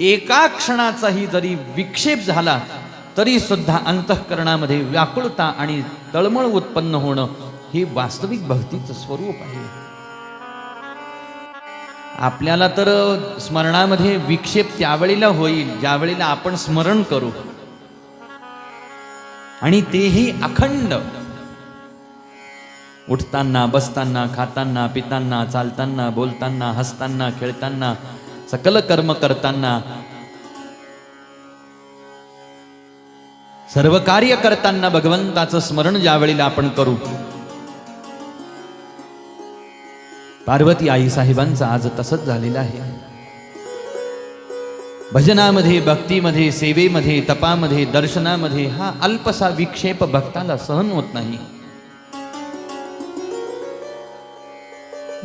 Speaker 1: एका क्षणाचाही जरी विक्षेप झाला तरी सुद्धा अंतःकरणामध्ये व्याकुळता आणि तळमळ उत्पन्न होणं हे वास्तविक भक्तीचं स्वरूप आहे. आपल्याला तर स्मरणामध्ये विक्षेप त्यावेळेला होईल ज्यावेळेला आपण स्मरण करू, आणि तेही अखंड. उठताना, बसताना, खाताना, पिताना, चालताना, बोलताना, हसताना, खेळताना, सकल कर्म करताना, सर्व कार्य करताना भगवंताचं स्मरण ज्यावेळेला आपण करू. पार्वती आई साहेबांचं आज तसंच झालेलं आहे. भजनामध्ये, भक्तीमध्ये, सेवेमध्ये, तपामध्ये, दर्शनामध्ये हा अल्पसा विक्षेप भक्ताला सहन होत नाही.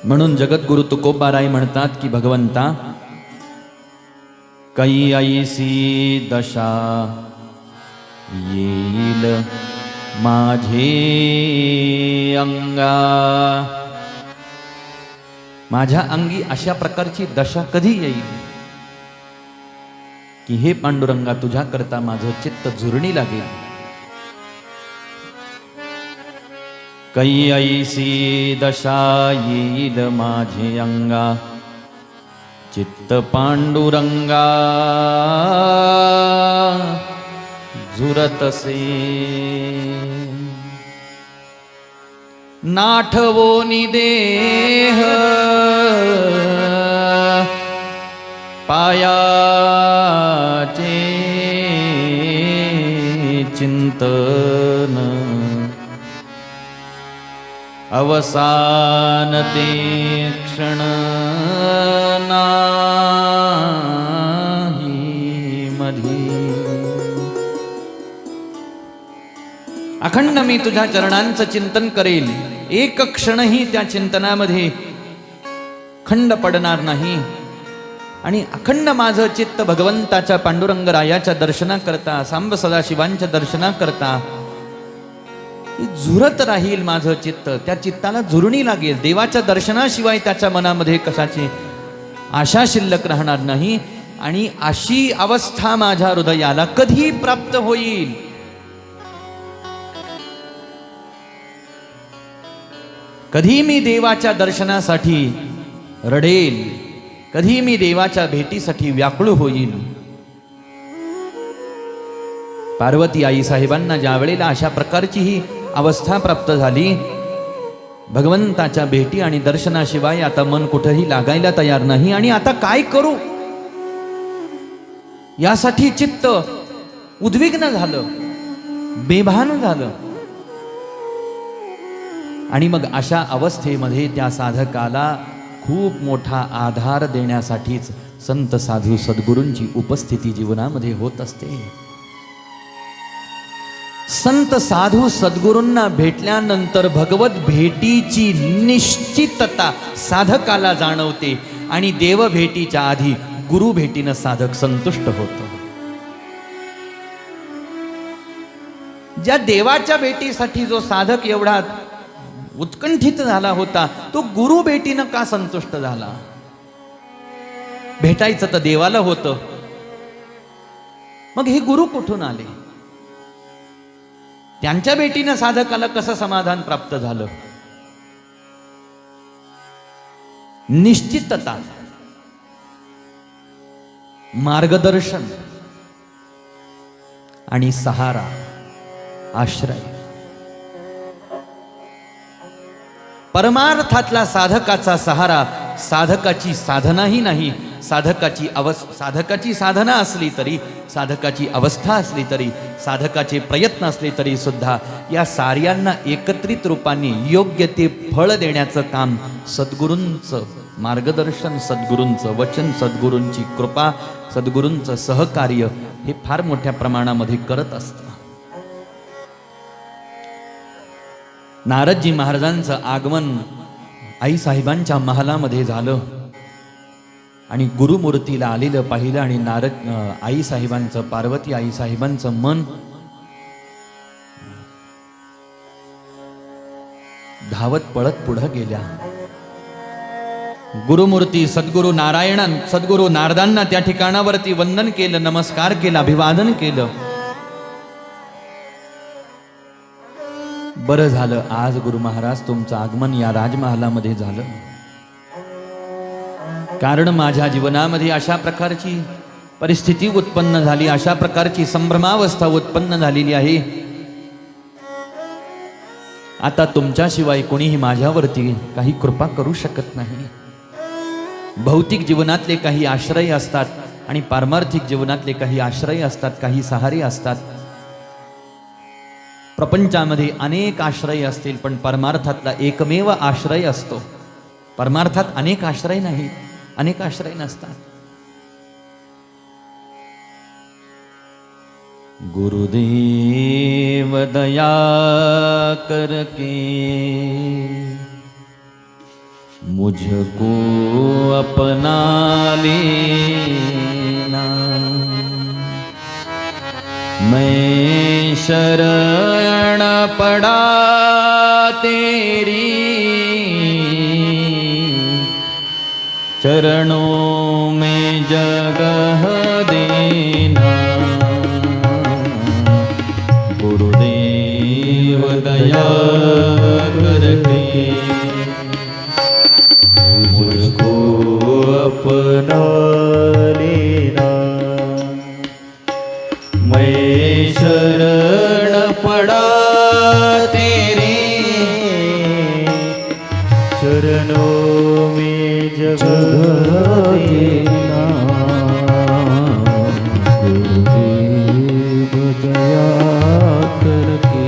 Speaker 1: म्हणून जगद्गुरु तुकोबाराय म्हणतात की भगवंता, कै ऐसी दशा येईल माझे अंगा. माझ्या अंगी अशा प्रकारची दशा कधी येईल की हे पांडुरंगा, तुझ्या करता माझं चित्त झुरणी लागेल. कै ऐसी दशा येईल माझे अंगा, चित्त पांडुरंगा झुरतसे. नाठवोनी देह पायाचे चिंतन, अवसान ते क्षण नाही मधी. अखंड मी तुझ्या चरणांचं चिंतन करेल, एक क्षणही त्या चिंतनामध्ये खंड पडणार नाही. आणि अखंड माझं चित्त भगवंताच्या पांडुरंगरायाच्या दर्शनाकरता, सांब सदाशिवांच्या दर्शनाकरता झुरत राहील माझं चित्त. त्या चित्ताला झुरणी लागेल. देवाच्या दर्शनाशिवाय त्याच्या मनामध्ये कशाची आशा शिल्लक राहणार नाही. आणि अशी अवस्था माझ्या हृदयाला कधी प्राप्त होईल? कधी मी देवाच्या दर्शनासाठी रडेल, कधी मी देवाच्या भेटीसाठी व्याकुळ होईल. पार्वती आई साहेबांना ज्या वेळेला अशा प्रकारची ही अवस्था प्राप्त झाली, भगवंताच्या भेटी आणि दर्शनाशिवाय आता मन कुठेही लागायला तयार नाही. आणि आता काय करू यासाठी चित्त उद्विग्न झालं, बेभान झालं. आणि मग अशा अवस्थेमध्ये त्या साधकाला खूप मोठा आधार देण्यासाठीच संत साधू सद्गुरूंची उपस्थिती जीवनामध्ये होत असते. संत साधू सद्गुरूंना भेटल्यानंतर भगवत भेटीची निश्चितता साधकाला जाणवते. आणि देव भेटीच्या आधी गुरु भेटीनं साधक संतुष्ट होतो. ज्या देवाच्या भेटीसाठी जो साधक एवढा उत्कंठित झाला होता, तो गुरु भेटीनं का संतुष्ट झाला? भेटायचं तर देवाला होतं, मग हे गुरु कुठून आले? त्यांच्या भेटीनं साधकाला कसं समाधान प्राप्त झालं? निश्चितता, मार्गदर्शन आणि सहारा, आश्रय. परमार्थातला साधकाचा सहारा साधकाची साधनाही नाही. साधकाची साधना असली तरी, साधकाची अवस्था असली तरी, साधकाचे प्रयत्न असले तरी सुद्धा या साऱ्यांना एकत्रित रूपाने योग्य ते फळ देण्याचं काम सद्गुरूंचं मार्गदर्शन, सद्गुरूंचं वचन, सद्गुरूंची कृपा, सद्गुरूंचं सहकार्य हे फार मोठ्या प्रमाणामध्ये करत असतं. नारदजी महाराजांचं आगमन आई साहेबांच्या महालामध्ये झालं आणि गुरुमूर्तीला आलेलं पाहिलं. आणि आई साहेबांचं, पार्वती आई साहेबांचं मन धावत पळत पुढं गेल्या. गुरुमूर्ती सद्गुरु सद्गुरु नारदांना त्या ठिकाणावरती वंदन केलं, नमस्कार केला, अभिवादन केलं. बरं झालं आज गुरु महाराज तुमचं आगमन या राजमहालामध्ये झालं, कारण माझ्या जीवनामध्ये अशा प्रकारची परिस्थिती उत्पन्न झाली, अशा प्रकारची संभ्रमावस्था उत्पन्न झालेली आहे. आता तुमच्याशिवाय कोणीही माझ्यावरती काही कृपा करू शकत नाही. भौतिक जीवनातले काही आश्रय असतात आणि पारमार्थिक जीवनातले काही आश्रय असतात, काही सहारे असतात. प्रपंचामध्ये अनेक आश्रय असतील, पण परमार्थातला एकमेव आश्रय असतो. परमार्थात अनेक आश्रय नाहीत, अनेक आश्रय नसतात. गुरुदेव दया करके मुझको अपना लेना, मैं शरण पड़ा तेरी, चरणों में जगह देना. गुरुदेव दया करके मुझको अपना लेना, मैं शरण पड़ा तेरे, चरणों में जगह देना. गुरुदेव दया करके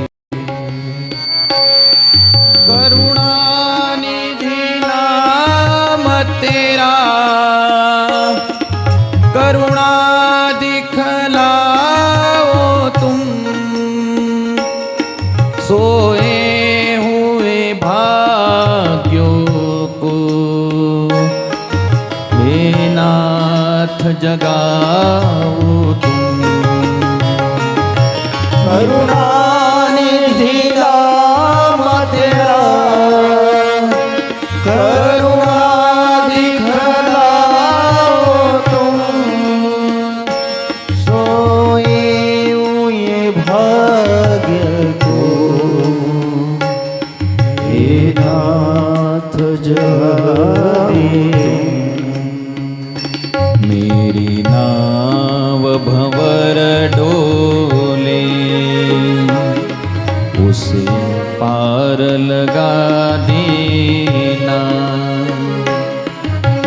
Speaker 1: करुणानिधि नाम तेरा, करुणा दिखलाओ तुम, सोए हुए भाग्यों को लेना नाथ जगाओ तुम,
Speaker 2: करुणानिधि नाम तेरा, करुणा दिखलाओ तुम, सोए ये भाग्य को हे नाथ जगाओ।
Speaker 1: मेरी नाव भंवर डोले, उसे पार लगा देना।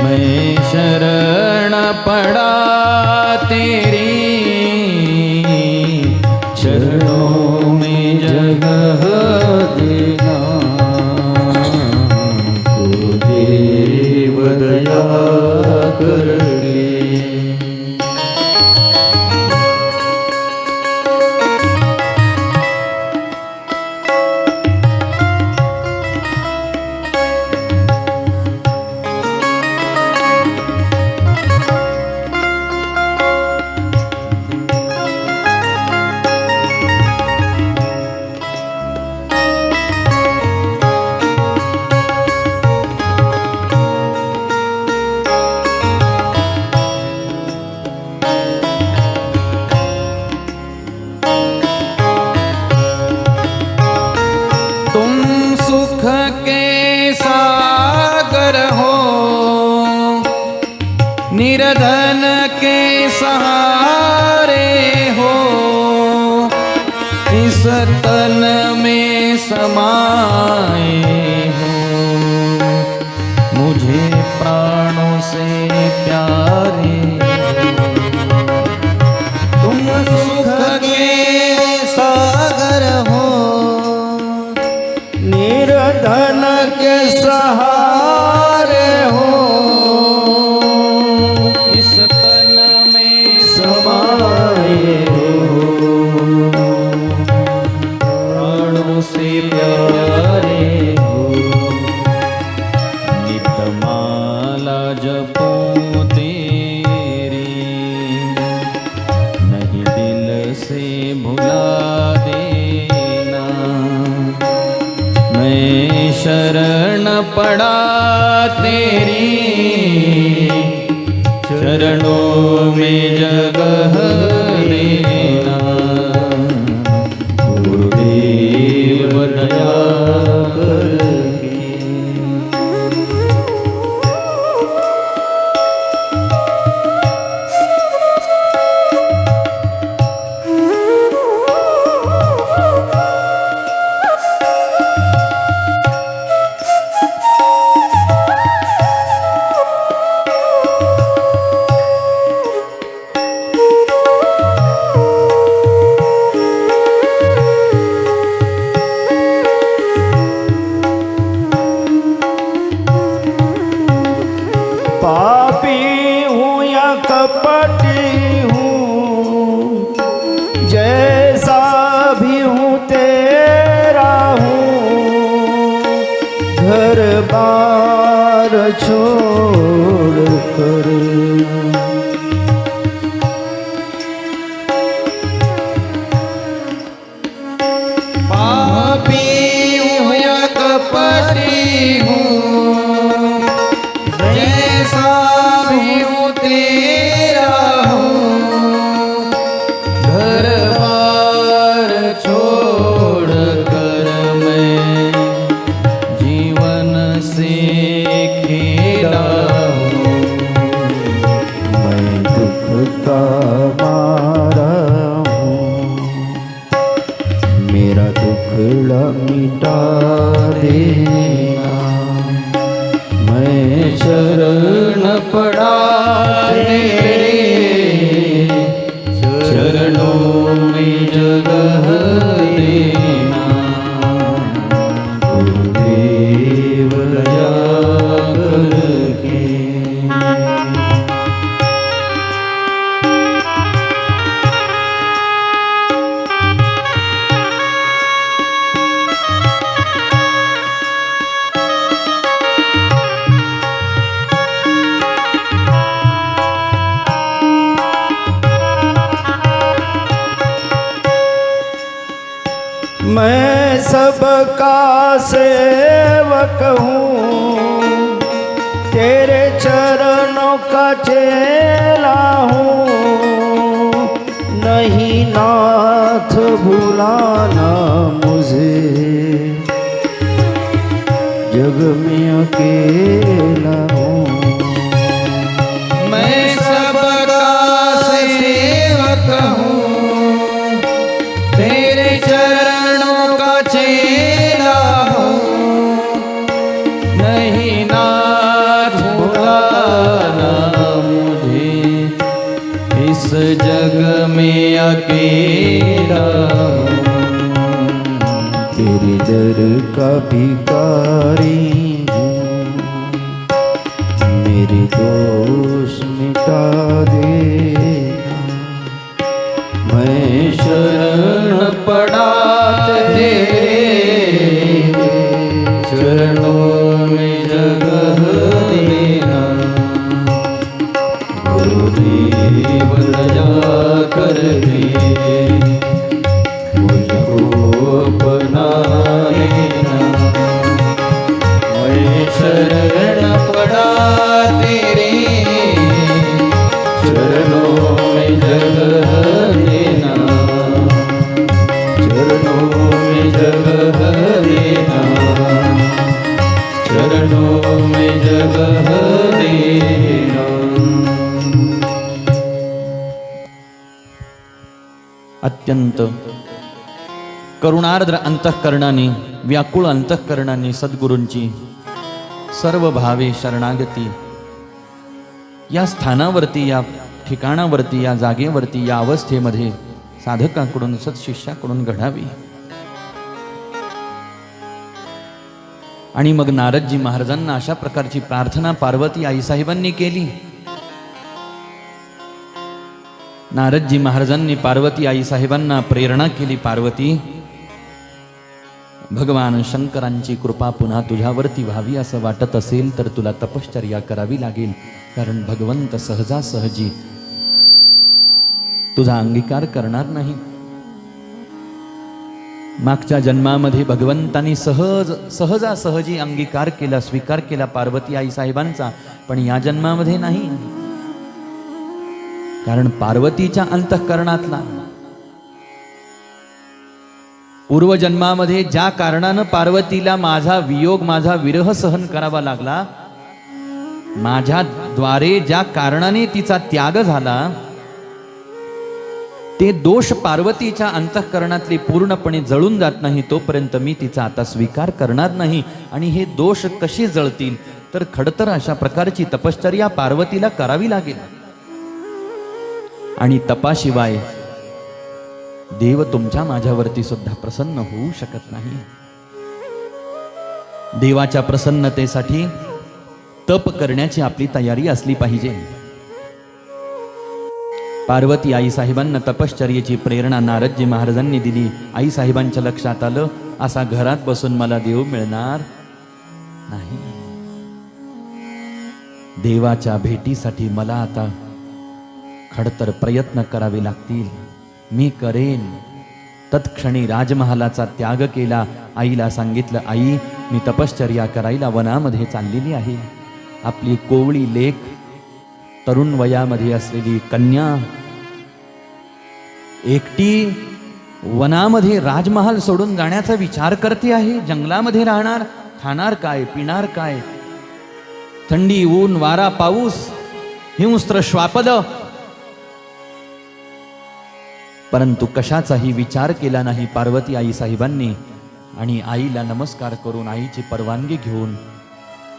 Speaker 1: मैं शरण पड़ा तेरी, चरणों में जगह देना।
Speaker 2: देव दया करके
Speaker 1: निर्धन के सहारे हो, इस तन में समाए हो। मुझे प्राणों से प्यारे
Speaker 2: तुम सुख के सागर हो, निर्धन के सहारे हो,
Speaker 1: इस तन में
Speaker 2: समाए हो।
Speaker 1: प्राणों से प्यारे हो। नित माला जपूं तेरी, नहीं दिल से भुला देना। मैं शरण पड़ा तेरी, चरणों में जगह देना। गुरुदेव दया करके
Speaker 2: पापी हूँ या कपटी हूँ, जैसा भी हूँ तेरा हूँ। घर बार छोड़ कर
Speaker 1: पापी हूँ या कपटी हूँ, जैसा भी हूँ तेरा हूँ।
Speaker 2: सबका सेवक हूँ, तेरे चरणों का चेला हूँ, नहीं नाथ भुलाना मुझे, जग में अकेला हूँ।
Speaker 3: मैं सबका सेवक हूँ, तेरे चरणों का चेला हूँ, नहीं नाथ भुलाना मुझे, इस जग में अकेला हूँ।
Speaker 2: तेरे दर का भिखारी हूँ, मेरे दोष मिटा देना, मैं
Speaker 3: शरण पड़ा तेरे चरणों में जगह देना, गुरुदेव दया करके मुझको अपना लेना। मैं शरण पड़ा तेरे चरणों में जगह देना, चरणों में जगह देना, चरणों में जगह देना।
Speaker 1: अत्यंत करुणार्द्र अंतःकरणाने, व्याकुळ अंतःकरणाने सद्गुरूंची सर्व भावे शरणागती या स्थानावरती, या ठिकाणावरती, या जागेवरती, या अवस्थेमध्ये साधकाकडून, सत्शिष्याकडून घडावी. आणि मग नारदजी महाराजांना अशा प्रकारची प्रार्थना पार्वती आईसाहेबांनी केली. नारदजी महाराजांनी पार्वती आईसाहेबांना प्रेरणा केली, पार्वती, भगवान शंकरांची कृपा पुन्हा तुझ्यावरती व्हावी असं वाटत असेल तर तुला तपश्चर्या करावी लागेल, कारण भगवंत सहजासहजी तुझा अंगीकार करणार नाही. मागच्या जन्मामध्ये भगवंतानी सहजासहजी अंगीकार केला, स्वीकार केला पार्वती आईसाहेबांचा, पण या जन्मामध्ये नाही. कारण पार्वतीच्या अंतःकरणातला, पूर्वजन्मामध्ये ज्या कारणानं पार्वतीला माझा वियोग, माझा विरह सहन करावा लागला, माझ्या द्वारे ज्या कारणाने तिचा त्याग झाला, ते दोष पार्वतीच्या अंतःकरणातले पूर्णपणे जळून जात नाही तोपर्यंत मी तिचा आता स्वीकार करणार नाही. आणि हे दोष कसे जळतील तर खडतर अशा प्रकारची तपश्चर्या पार्वतीला करावी लागेल. आणि तपाशिवाय देव तुमच्या माझ्यावरती सुद्धा प्रसन्न होऊ शकत नाही. देवाच्या प्रसन्नतेसाठी तप करण्याची आपली तयारी असली पाहिजे. पार्वती आईसाहेबांना तपश्चर्येची प्रेरणा नारदजी महाराजांनी दिली. आईसाहेबांच्या लक्षात आलं, असा घरात बसून मला देव मिळणार नाही. देवाच्या भेटीसाठी मला आता खडतर प्रयत्न करावे लागतील. मी करेन. तत्क्षणी राजमहालाचा त्याग केला. आईला सांगितलं, आई, मी तपश्चर्या करायला वनामध्ये चाललेली आहे. आपली कोवळी लेक, तरुण वयामध्ये असलेली कन्या एकटी वनामध्ये राजमहाल सोडून जाण्याचा विचार करते आहे. जंगलामध्ये राहणार, खाणार काय, पिणार काय, थंडी, ऊन, वारा, पाऊस, हिंस्त्र, श्वापद, परंतु कशाचाही विचार केला नाही पार्वती आईसाहेबांनी. आणि आईला नमस्कार करून, आईची परवानगी घेऊन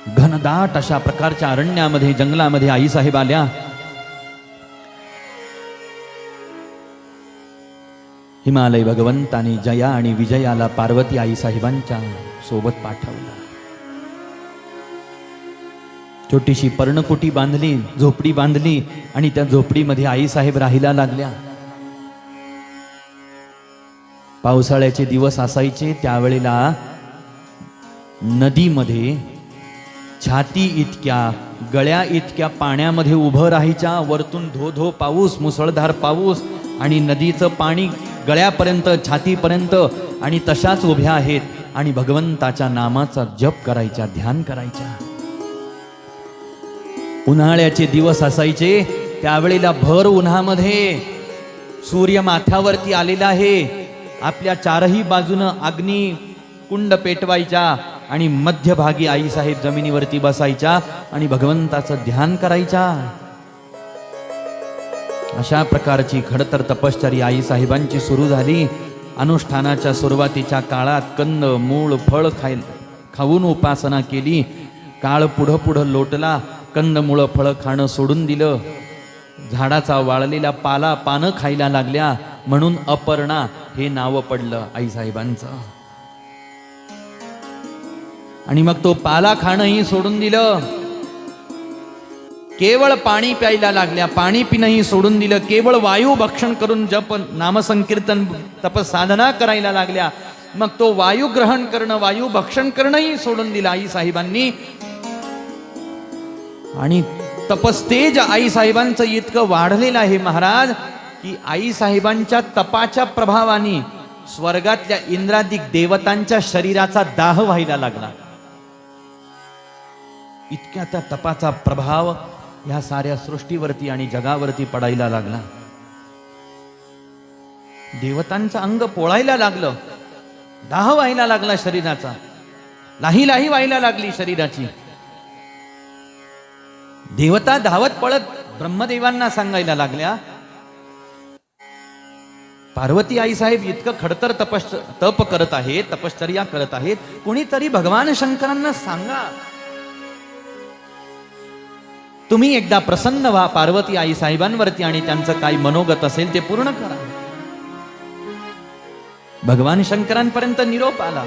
Speaker 1: घनदाट अशा प्रकारच्या अरण्यामध्ये, जंगलामध्ये आईसाहेब आल्या. हिमालय भगवंतानी जया आणि विजयाला पार्वती आईसाहेबांच्या सोबत पाठवलं. छोटीशी पर्णकुटी बांधली, झोपडी बांधली आणि त्या झोपडीमध्ये आईसाहेब राहायला लागल्या. पावसाळ्याचे दिवस असायचे, त्यावेळेला नदीमध्ये छाती इतक्या, गळ्या इतक्या पाण्यामध्ये उभं राहायच्या. वरतून धो धो पाऊस, मुसळधार पाऊस, आणि नदीचं पाणी गळ्यापर्यंत छातीपर्यंत आणि तशाच उभ्या आहेत आणि भगवंताच्या नामाचा जप करायच्या, ध्यान करायच्या. उन्हाळ्याचे दिवस असायचे, त्यावेळेला भर उन्हामध्ये सूर्य माथ्यावरती आलेला आहे. आपल्या चारही बाजूनं अग्नी कुंड पेटवायच्या आणि मध्यभागी आईसाहेब जमिनीवरती बसायच्या आणि भगवंताचं ध्यान करायच्या. अशा प्रकारची खडतर तपश्चर्या आईसाहेबांची सुरू झाली. अनुष्ठानाच्या सुरुवातीच्या काळात कंद मूळ फळ खाऊन उपासना केली. काळ पुढं पुढं लोटला. कंदमुळं फळं खाणं सोडून दिलं. झाडाचा वाळलेला पाला पानं खायला लागल्या, म्हणून अपर्णा हे नाव पडलं आईसाहेबांचं. आणि मग तो पाला खाणंही सोडून दिलं. केवळ पाणी प्यायला लागल्या, पाणी पिणंही सोडून दिलं. केवळ वायू भक्षण करून जप नामसंकीर्तन तपस साधना करायला लागल्या. मग तो वायू ग्रहण करणं, वायू भक्षण करणंही सोडून दिलं आईसाहेबांनी. आणि तपस्तेज आईसाहेबांचं इतकं वाढलेलं आहे महाराज, की आईसाहेबांच्या तपाच्या प्रभावाने स्वर्गातल्या इंद्रादिक देवतांच्या शरीराचा दाह व्हायला लागला. इतक्या त्या तपाचा प्रभाव ह्या साऱ्या सृष्टीवरती आणि जगावरती पडायला लागला. देवतांचं अंग पोळायला लागलं, दाह व्हायला लागला शरीराचा, लाही लाही व्हायला लागली शरीराची. देवता धावत पळत ब्रह्मदेवांना सांगायला लागल्या, पार्वती आईसाहेब इतकं खडतर तप करत आहेत, तपश्चर्या करत आहेत, कुणीतरी भगवान शंकरांना सांगा, तुम्ही एकदा प्रसन्न व्हा पार्वती आईसाहेबांवरती आणि त्यांचं काही मनोगत असेल ते पूर्ण करा. भगवान शंकरांपर्यंत निरोप आला.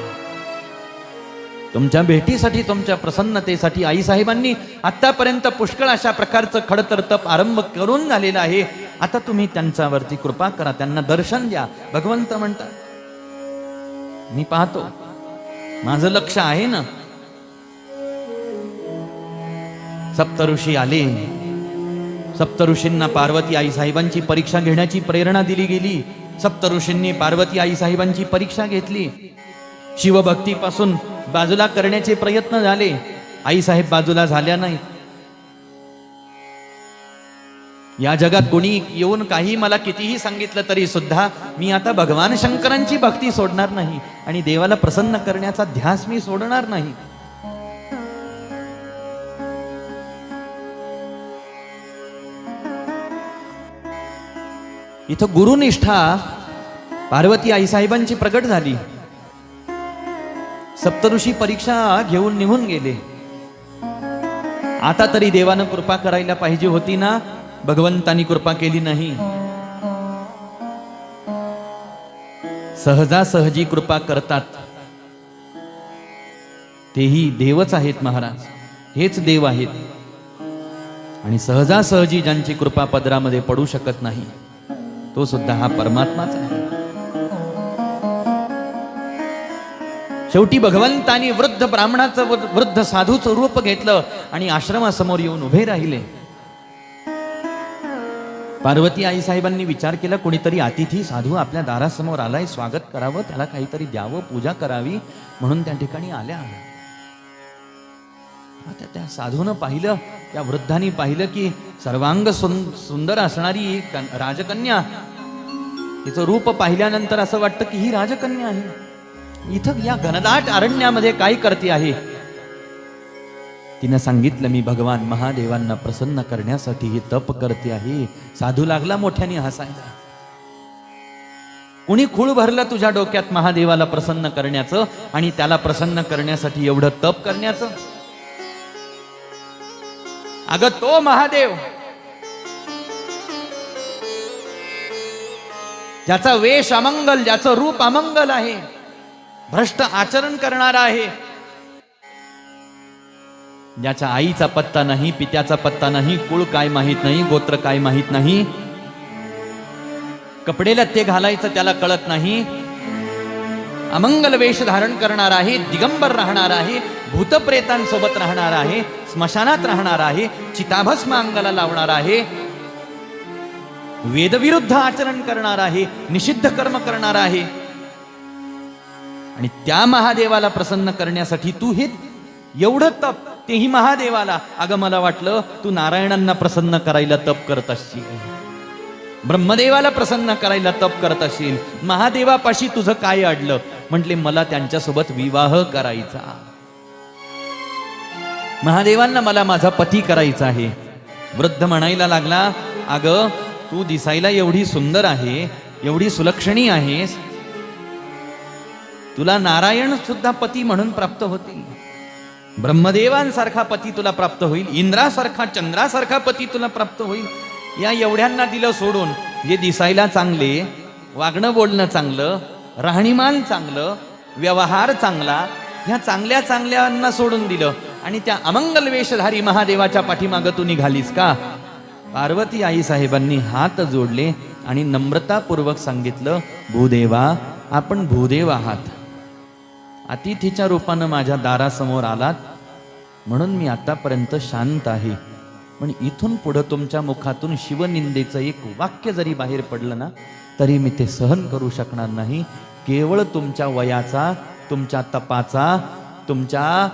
Speaker 1: तुमच्या भेटीसाठी, तुमच्या प्रसन्नतेसाठी आईसाहेबांनी आतापर्यंत पुष्कळ अशा प्रकारचं खडतर तप आरंभ करून झालेला आहे. आता तुम्ही त्यांच्यावरती कृपा करा, त्यांना दर्शन द्या. भगवंत म्हणतात, मी पाहतो, माझं लक्ष आहे ना. सप्तऋषी आले. सप्तऋषींना पार्वती आईसाहेबांची परीक्षा घेण्याची प्रेरणा दिली गेली. सप्तऋषींनी पार्वती आईसाहेबांची परीक्षा घेतली. शिवभक्तीपासून बाजूला करण्याचे प्रयत्न झाले. आईसाहेब बाजूला झाल्या नाही. या जगात कोणी येऊन काही मला कितीही सांगितलं तरी सुद्धा मी आता भगवान शंकरांची भक्ती सोडणार नाही आणि देवाला प्रसन्न करण्याचा ध्यास मी सोडणार नाही. इथं गुरुनिष्ठा पार्वती आईसाहेबांची प्रकट झाली. सप्तऋषी परीक्षा घेऊन निघून गेले. आता तरी देवानं कृपा करायला पाहिजे होती ना, भगवंतानी कृपा केली नाही. सहजासहजी कृपा करतात तेही देवच आहेत महाराज, हेच देव आहेत. आणि सहजासहजी ज्यांची कृपा पदरामध्ये पडू शकत नाही तो सुद्धा हा परमात्माच आहे. शेवटी भगवंतानी वृद्ध ब्राह्मणाचं, वृद्ध साधूचं रूप घेतलं आणि आश्रमासमोर येऊन उभे राहिले. पार्वती आईसाहेबांनी विचार केला, कोणीतरी अतिथी साधू आपल्या दारासमोर आलाय, स्वागत करावं, त्याला काहीतरी द्यावं, पूजा करावी, म्हणून त्या ठिकाणी आल्या. आता त्या साधूनं पाहिलं, त्या वृद्धांनी पाहिलं की सर्वांग सुंदर असणारी राजकन्या, तिचं रूप पाहिल्यानंतर असं वाटतं की ही राजकन्या आहे. इथं या घनदाट अरण्यामध्ये काय करते आहे. तिनं सांगितलं, मी भगवान महादेवांना प्रसन्न करण्यासाठी हे तप करते आहे. साधू लागला मोठ्याने हसायला. कुणी खूळ भरलं तुझ्या डोक्यात महादेवाला प्रसन्न करण्याचं आणि त्याला प्रसन्न करण्यासाठी एवढं तप करण्याचं? अगं तो महादेव ज्याचा वेश अमंगल, ज्याचं रूप अमंगल आहे, भ्रष्ट आचरण करणारा आहे, ज्याच्या आईचा पत्ता नाही, पित्याचा पत्ता नाही, कुळ काय माहित नाही, गोत्र काय माहित नाही, कपडेला ते घालायचं त्याला कळत नाही, अमंगल वेश धारण करणार आहे, दिगंबर राहणार आहे, भूतप्रेतांसोबत राहणार आहे, स्मशानात राहणार आहे, चिताभस्म अंगाला लावणार आहे, वेदविरुद्ध आचरण करणार आहे, निषिद्ध कर्म करणार आहे. आणि त्या महादेवाला प्रसन्न करण्यासाठी तू हे एवढं तप, तेही महादेवाला. अगं मला वाटलं तू नारायणांना प्रसन्न करायला तप करत असशील, ब्रह्मदेवाला प्रसन्न करायला तप करत असशील. महादेवापाशी तुझं काय अडलं? म्हटले मला त्यांच्यासोबत विवाह करायचा, महादेवांना मला माझा पती करायचा आहे. वृद्ध म्हणायला लागला, अगं तू दिसायला एवढी सुंदर आहे, एवढी सुलक्षणी आहेस, तुला नारायण सुद्धा पती म्हणून प्राप्त होतील, ब्रह्मदेवांसारखा पती तुला प्राप्त होईल, इंद्रासारखा चंद्रासारखा पती तुला प्राप्त होईल. या एवढ्यांना दिलं सोडून जे दिसायला चांगले, वागणं बोलणं चांगलं, राहणीमान चांगलं, व्यवहार चांगला, ह्या चांगल्या चांगल्यांना सोडून दिलं आणि त्या अमंगल वेशधारी महादेवाच्या पाठीमागं तू निघालीस का? पार्वती आई साहेबांनी हात जोडले आणि नम्रतापूर्वक सांगितलं, भूदेवा आपण भूदेव आहात, अतिथीच्या रूपानं माझ्या दारासमोर आलात म्हणून मी आतापर्यंत शांत आहे. पण इथून पुढं तुमच्या मुखातून शिवनिंदेचं एक वाक्य जरी बाहेर पडलं ना तरी मी ते सहन करू शकणार नाही. केवळ तुमच्या वयाचा, तुमच्या तपाचा, तुमच्या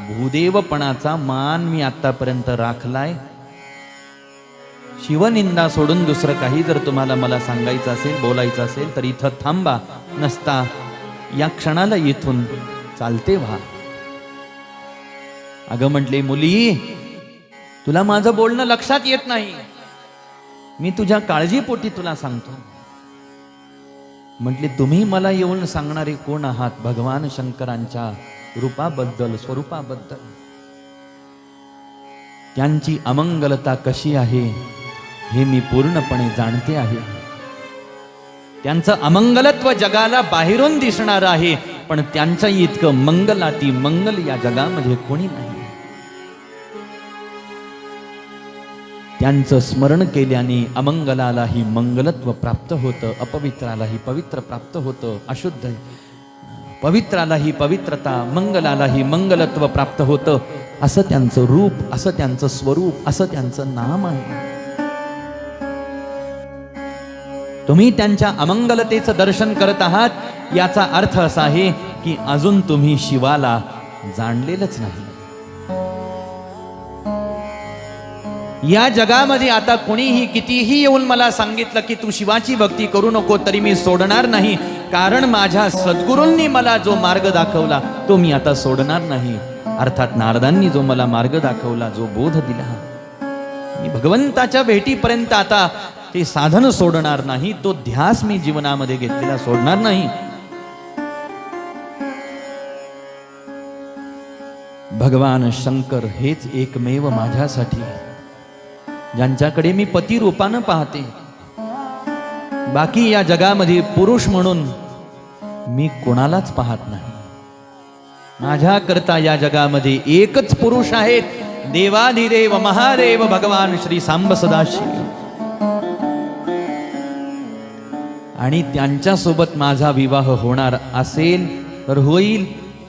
Speaker 1: भूदेवपणाचा मान मी आतापर्यंत राखलाय. शिवनिंदा सोडून दुसरं काही जर तुम्हाला मला सांगायचं असेल, बोलायचं असेल तर इथं थांबा, नसता या क्षणाला इथून चालते व्हा. अगं म्हटले, मुली तुला माझं बोलणं लक्षात येत नाही, मी तुझ्या काळजीपोटी तुला सांगतो. म्हटले, तुम्ही मला येऊन सांगणारे कोण आहात? भगवान शंकरांच्या रूपाबद्दल, स्वरूपाबद्दल, त्यांची अमंगलता कशी आहे हे मी पूर्णपणे जाणते आहे. त्यांचं अमंगलत्व जगाला बाहेरून दिसणार आहे, पण त्यांच्या इतकं मंगलाती मंगल या जगामध्ये कोणी नाही. त्यांचं स्मरण केल्याने अमंगलालाही मंगलत्व प्राप्त होतं, अपवित्रालाही पवित्र प्राप्त होतं, अशुद्ध पवित्रालाही पवित्रता, मंगलालाही मंगलत्व प्राप्त होतं. असं त्यांचं रूप, असं त्यांचं स्वरूप, असं त्यांचं नाम आहे. तुम्ही त्यांच्या अमंगलतेचं दर्शन करत आहात, याचा अर्थ असा आहे की अजून तुम्ही शिवाला जाणलेलंच नाही. या जगामध्ये आता कोणीही कितीही येऊन मला सांगितलं की तू शिवाची भक्ती करू नको, तरी मी सोडणार नाही. कारण माझ्या सद्गुरूंनी मला जो मार्ग दाखवला तो मी आता सोडणार नाही. अर्थात नारदांनी जो मला मार्ग दाखवला, जो बोध दिला, मी भगवंताच्या भेटीपर्यंत आता ते साधन सोडणार नाही, तो ध्यास मी जीवनामध्ये घेतलेला सोडणार नाही. भगवान शंकर हेच एकमेव माझ्यासाठी, ज्यांच्याकडे मी पती रूपानं पाहते. बाकी या जगामध्ये पुरुष म्हणून मी कोणालाच पाहत नाही. माझ्याकरता या जगामध्ये एकच पुरुष आहेत, देवाधिदेव महादेव भगवान श्री सांब सदाशिव. आणि त्यांच्यासोबत माझा विवाह होणार असेल तर होईल.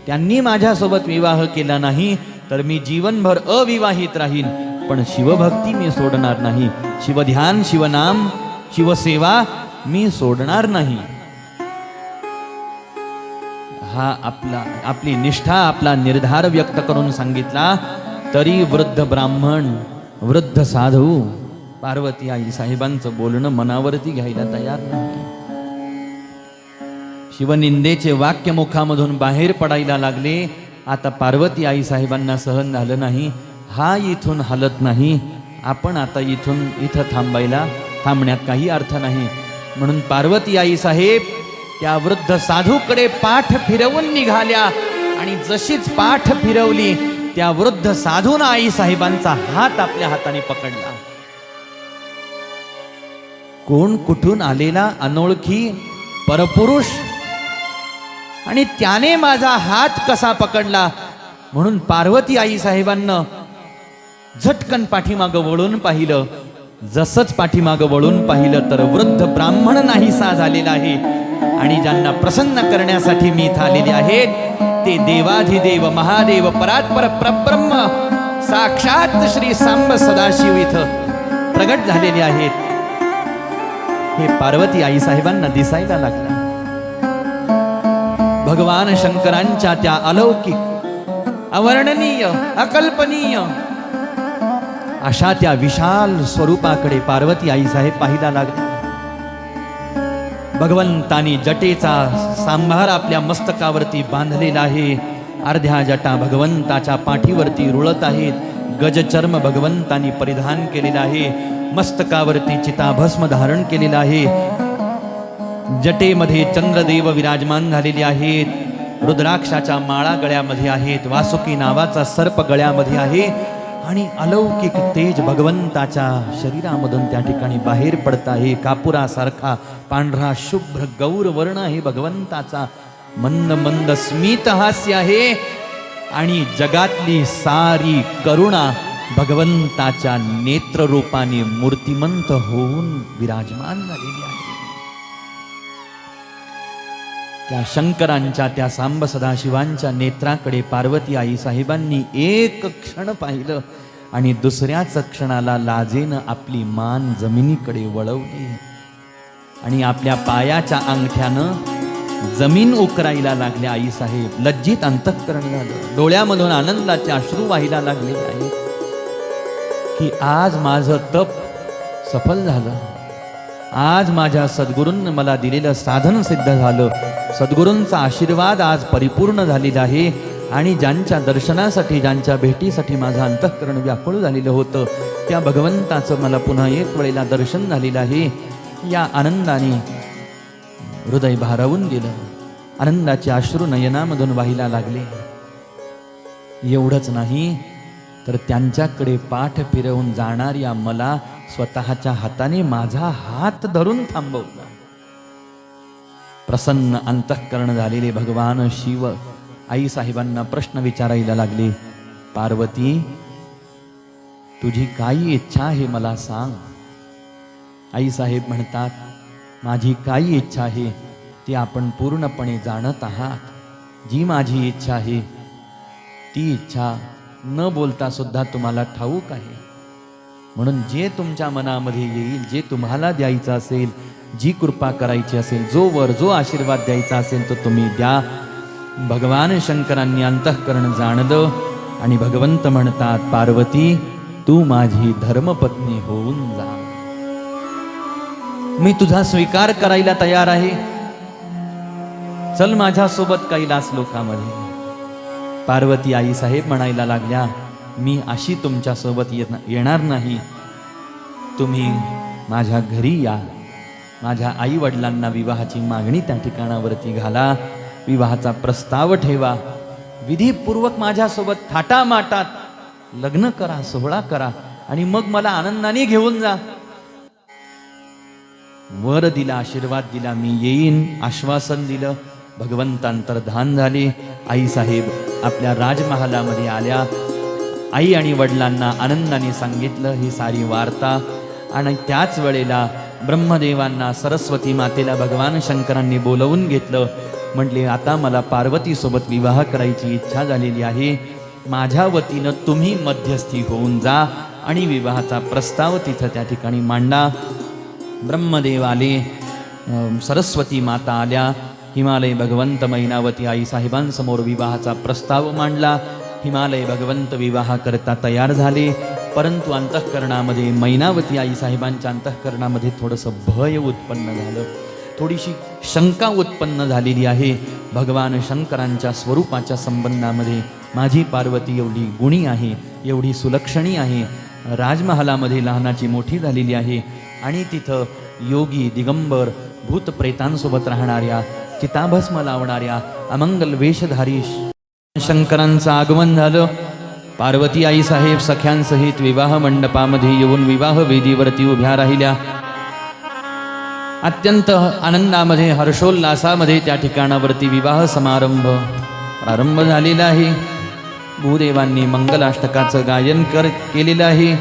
Speaker 1: त्यांनी माझ्यासोबत विवाह केला नाही तर मी जीवनभर अविवाहित राहीन, पण शिवभक्ती मी सोडणार नाही. शिवध्यान, शिवनाम, शिवसेवा मी सोडणार नाही. हा आपली निष्ठा, आपला निर्धार व्यक्त करून सांगितला. तरी वृद्ध ब्राह्मण, वृद्ध साधू पार्वती आई साहेबांचं बोलणं मनावरती घ्यायला तयार नाही. शिवनिंदेचे वाक्य मुखामधून बाहेर पडायला लागले. आता पार्वती आई साहेबांना सहन झालं नाही. हा इथून हलत नाही, आपण आता इथं थांबण्यात काही अर्थ नाही. म्हणून पार्वती आई साहेब त्या वृद्ध साधूकडे पाठ फिरवून निघाल्या आणि जशीच पाठ फिरवली त्या वृद्ध साधून आई साहेबांचा हात आपल्या हाताने पकडला. कोण कुठून आलेला अनोळखी परपुरुष, आणि त्याने माझा हात कसा पकडला म्हणून पार्वती आई साहेबांना झटकन पाठीमागं वळून पाहिलं. जसंच पाठीमागं वळून पाहिलं तर वृद्ध ब्राह्मण नाहीसा झालेला आहे. आणि ज्यांना प्रसन्न करण्यासाठी मी इथं आलेले आहेत ते देवाधिदेव महादेव परात्पर परब्रह्म साक्षात श्री सांब सदाशिव इथं प्रगट झालेले आहेत. हे पार्वती आई साहेबांना दिसायला लागल्या. भगवान शंकरांच्या त्या अलौकिक, अवर्णनीय, अकल्पनीय अशा त्या विशाल स्वरूपाकडे पार्वती आई साहेब पाहायला लागल्या. भगवंतानी जटेचा सांभार आपल्या मस्तकावरती बांधलेला आहे. अर्ध्या जटा भगवंताच्या पाठीवरती रुळत आहेत. गजचर्म भगवंतानी परिधान केलेला आहे. मस्तकावरती चिताभस्म धारण केलेला आहे. जटेमध्ये चंद्रदेव विराजमान झालेले आहेत. रुद्राक्षाच्या माळा गळ्यामध्ये आहेत. वासुकी नावाचा सर्प गळ्यामध्ये आहे. आणि अलौकिक तेज भगवंताच्या शरीरामधून त्या ठिकाणी बाहेर पडत आहे. कापुरासारखा पांढरा शुभ्र गौर वर्ण आहे भगवंताचा. मंद मंद स्मित हास्य आहे. आणि जगातली सारी करुणा भगवंताच्या नेत्ररूपाने मूर्तिमंत होऊन विराजमान झालेली आहे. त्या शंकरांच्या, त्या सांब सदाशिवांच्या नेत्राकडे पार्वती आई साहेबांनी एक क्षण पाहिलं आणि दुसऱ्याच क्षणाला लाजेनं आपली मान जमिनीकडे वळवली आणि आपल्या पायाच्या अंगठ्यानं जमीन उकरायला लागल्या. आई साहेब लज्जित अंतःकरण झालं. डोळ्यामधून आनंदाचे अश्रू वाहिला लागले आहेत की आज माझं तप सफल झालं. आज माझ्या सद्गुरूंनी मला दिलेलं साधन सिद्ध झालं. सद्गुरूंचा आशीर्वाद आज परिपूर्ण झालेला आहे. आणि ज्यांच्या दर्शनासाठी, ज्यांच्या भेटीसाठी माझं अंतःकरण व्याकुळ झालेलं होतं, त्या भगवंताचं मला पुन्हा एक वेळेला दर्शन झालेलं आहे. या आनंदाने हृदय भारावून गेलं. आनंदाचे अश्रू नयनामधून वाहिला लागले. एवढंच नाही तर त्यांच्याकडे पाठ फिरवून जाणाऱ्या मला स्वतःच्या हाताने माझा हात धरून थांबवला. प्रसन्न अंतःकरण झालेले भगवान शिव आई साहेबांना प्रश्न विचारायला लागले. पार्वती, तुझी काय इच्छा आहे मला सांग. आई साहेब म्हणतात, माझी काय इच्छा आहे ती आपण पूर्णपणे जाणत आहात. जी माझी इच्छा आहे ती इच्छा न बोलता सुद्धा तुम्हाला ठाऊक आहे. म्हणून जे तुमच्या मनामध्ये येईल, जे तुम्हाला द्यायचं असेल, जी कृपा करायची असेल, जो वर जो आशीर्वाद द्यायचा असेल तो तुम्ही द्या. भगवान शंकरांनी अंतःकरण जाणलं आणि भगवंत म्हणतात, पार्वती तू माझी धर्मपत्नी होऊन जा. मी तुझा स्वीकार करायला तयार आहे. चल माझ्यासोबत कैलास लोकामध्ये. पार्वती आई साहेब म्हणायला लागल्या, मी अशी तुमच्या सोबत येणार नाही. तुम्ही माझ्या घरी या. माझ्या आई वडिलांना विवाहाची मागणी त्या ठिकाणावरती घाला. विवाहाचा प्रस्ताव ठेवा. विधीपूर्वक माझ्यासोबत थाटामाटात लग्न करा, सोहळा करा आणि मग मला आनंदाने घेऊन जा. वर दिला, आशीर्वाद दिला, मी येईन, आश्वासन दिलं. भगवंतांतर्धान झाले. आई साहेब आपल्या राजमहालामध्ये आल्या. आई आणि वडिलांना आनंदाने सांगितलं ही सारी वार्ता. आणि त्याच वेळेला ब्रह्मदेवांना, सरस्वती मातेला भगवान शंकरांनी बोलवून घेतलं. म्हटले, आता मला पार्वतीसोबत विवाह करायची इच्छा झालेली आहे. माझ्या वतीनं तुम्ही मध्यस्थी होऊन जा आणि विवाहाचा प्रस्ताव तिथं त्या ठिकाणी मांडा. ब्रह्मदेव आले, सरस्वती माता आल्या. हिमालय भगवंत मैनावती आई साहेबांसमोर विवाहाचा प्रस्ताव मांडला. हिमालय भगवंत विवाह करता तयार झाले. परंतु अंतःकरणामध्ये, मैनावती आई साहेबांच्या अंतःकरणामध्ये थोडंसं भय उत्पन्न झालं. थोडीशी शंका उत्पन्न झालेली आहे. भगवान शंकरांच्या स्वरूपाच्या संबंधामध्ये माझी पार्वती एवढी गुणी आहे, एवढी सुलक्षणी आहे, राजमहालामध्ये लहानाची मोठी झालेली आहे आणि तिथं योगी, दिगंबर, भूतप्रेतांसोबत राहणाऱ्या, चिताभस्म लावणाऱ्या, अमंगल वेशधारी शंकरांचं आगमन झालं. पार्वती आई साहेब सख्यांसहित विवाह मंडपामध्ये येऊन विवाह वेदीवरती उभ्या राहिल्या. अत्यंत आनंदामध्ये, हर्षोल्लासामध्ये त्या ठिकाणावरती विवाह समारंभ प्रारंभ झालेला आहे. भूदेवांनी मंगलाष्टकाचं गायन केलेलं आहे.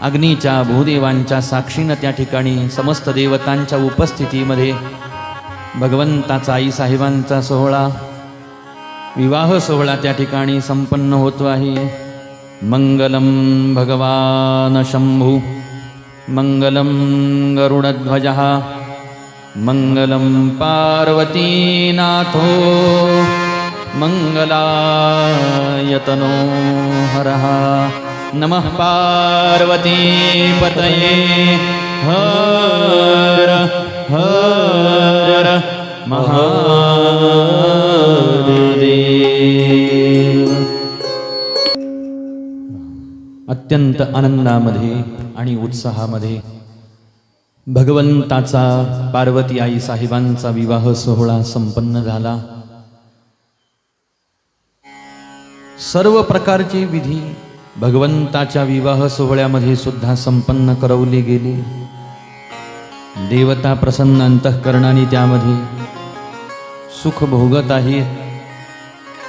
Speaker 1: अग्नीच्या, भूदेवांच्या साक्षीनं त्या ठिकाणी समस्त देवतांच्या उपस्थितीमध्ये भगवंताचा आई साहेबांचा सोहळा, विवाह सोहळा त्या ठिकाणी संपन्न होतो आहे. मंगलम भगवान शंभू मंगलं गरुडध्वजः मंगलं पार्वतीनाथो मंगलायतनो हरः नमः पार्वतीपतये हर हर महादेव. अत्यंत आनंदामध्ये आणि उत्साहामध्ये भगवंताचा पार्वती आई साहेबांचा विवाह सोहळा संपन्न झाला. सर्व प्रकारचे विधी भगवंताच्या विवाह सोहळ्यामध्ये सुद्धा संपन्न करवले गेले. देवता प्रसन्न अंतःकरणाने त्यामध्ये सुख भोगत आहेत.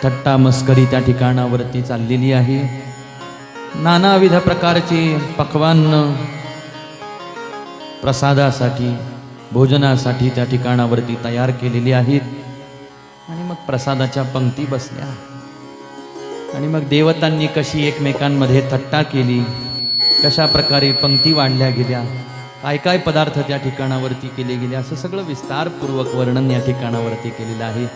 Speaker 1: थट्टा मस्करी त्या ठिकाणावरती चाललेली आहे. नानाविध प्रकारचे पक्वान्न प्रसादासाठी भोजनासाठी त्या ठिकाणावरती तयार केलेली आहेत. आणि मग प्रसादाच्या पंक्ती बसल्या आणि मग देवतांनी कशी एकमेकांमध्ये थट्टा केली, कशा प्रकारे पंक्ती वाढल्या गेल्या, काय काय पदार्थ त्या ठिकाणावरती केले गेले, असं सगळं विस्तारपूर्वक वर्णन या ठिकाणावरती केलेलं आहे.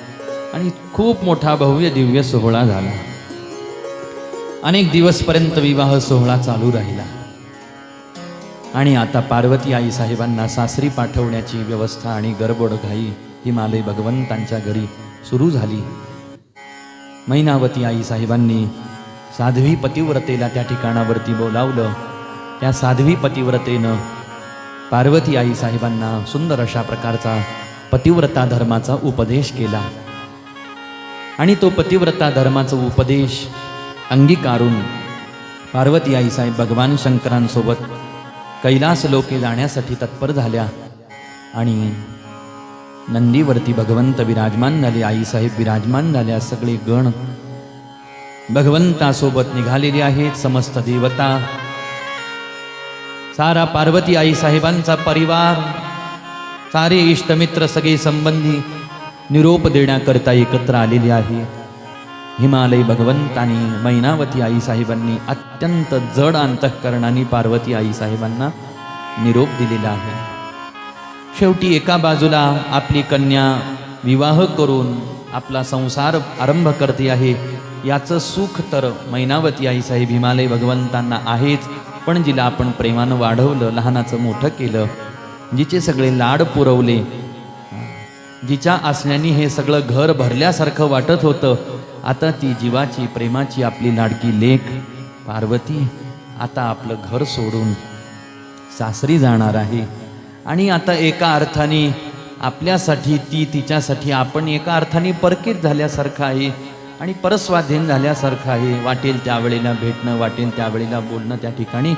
Speaker 1: आणि खूप मोठा भव्य दिव्य सोहळा झाला. अनेक दिवसपर्यंत विवाह सोहळा चालू राहिला. आणि आता पार्वती आई साहेबांना सासरी पाठवण्याची व्यवस्था आणि गडबड घाई हिमालय भगवंतांच्या घरी सुरू झाली. मैनावती आई साहेबांनी साध्वी पतिव्रतेला त्या ठिकाणावरती बोलावलं. त्या साध्वी पतिव्रतेनं पार्वती आई साहेबांना सुंदर अशा प्रकारचा पतिव्रता धर्माचा उपदेश केला. आणि तो पतिव्रता धर्माचा उपदेश अंगीकारून पार्वती आई साहेब भगवान शंकरांसोबत कैलास लोके जाण्यासाठी तत्पर झाल्या. आणि नंदीवरती भगवंत विराजमान झाले, आईसाहेब विराजमान झाल्या. सगळे गण भगवंतासोबत निघालेले आहेत. समस्त देवता, सारा पार्वती आई साहेबांचा परिवार, सारे इष्टमित्र, सगळे संबंधी निरोप देण्याकरता एकत्र आलेले आहे. हिमालय भगवंतांनी मैनावती आई साहेबांनी अत्यंत जड अंतःकरणाने पार्वती आई साहेबांना निरोप दिलेला आहे. शेवटी एका बाजूला आपली कन्या विवाह करून आपला संसार आरंभ करते आहे, याचं सुख तर मैनावती आई साहेब हिमालय भगवंतांना आहेच. पण जिला आपण प्रेमानं वाढवलं, लहानाचं मोठं केलं, जिचे सगळे लाड पुरवले, जिच्या असण्याने हे सगळं घर भरल्यासारखं वाटत होतं, आता ती जीवाची प्रेमाची आपली लाडकी लेक पार्वती आता आपलं घर सोडून सासरी जाणार आहे. आणि आता एका अर्थाने आपल्यासाठी ती, तिच्यासाठी आपण एका अर्थाने परकेत झाल्यासारखं आहे आणि परस्वाधीन झाल्यासारखं आहे. वाटेल त्यावेळेला भेटणं, वाटेल त्यावेळेला बोलणं त्या ठिकाणी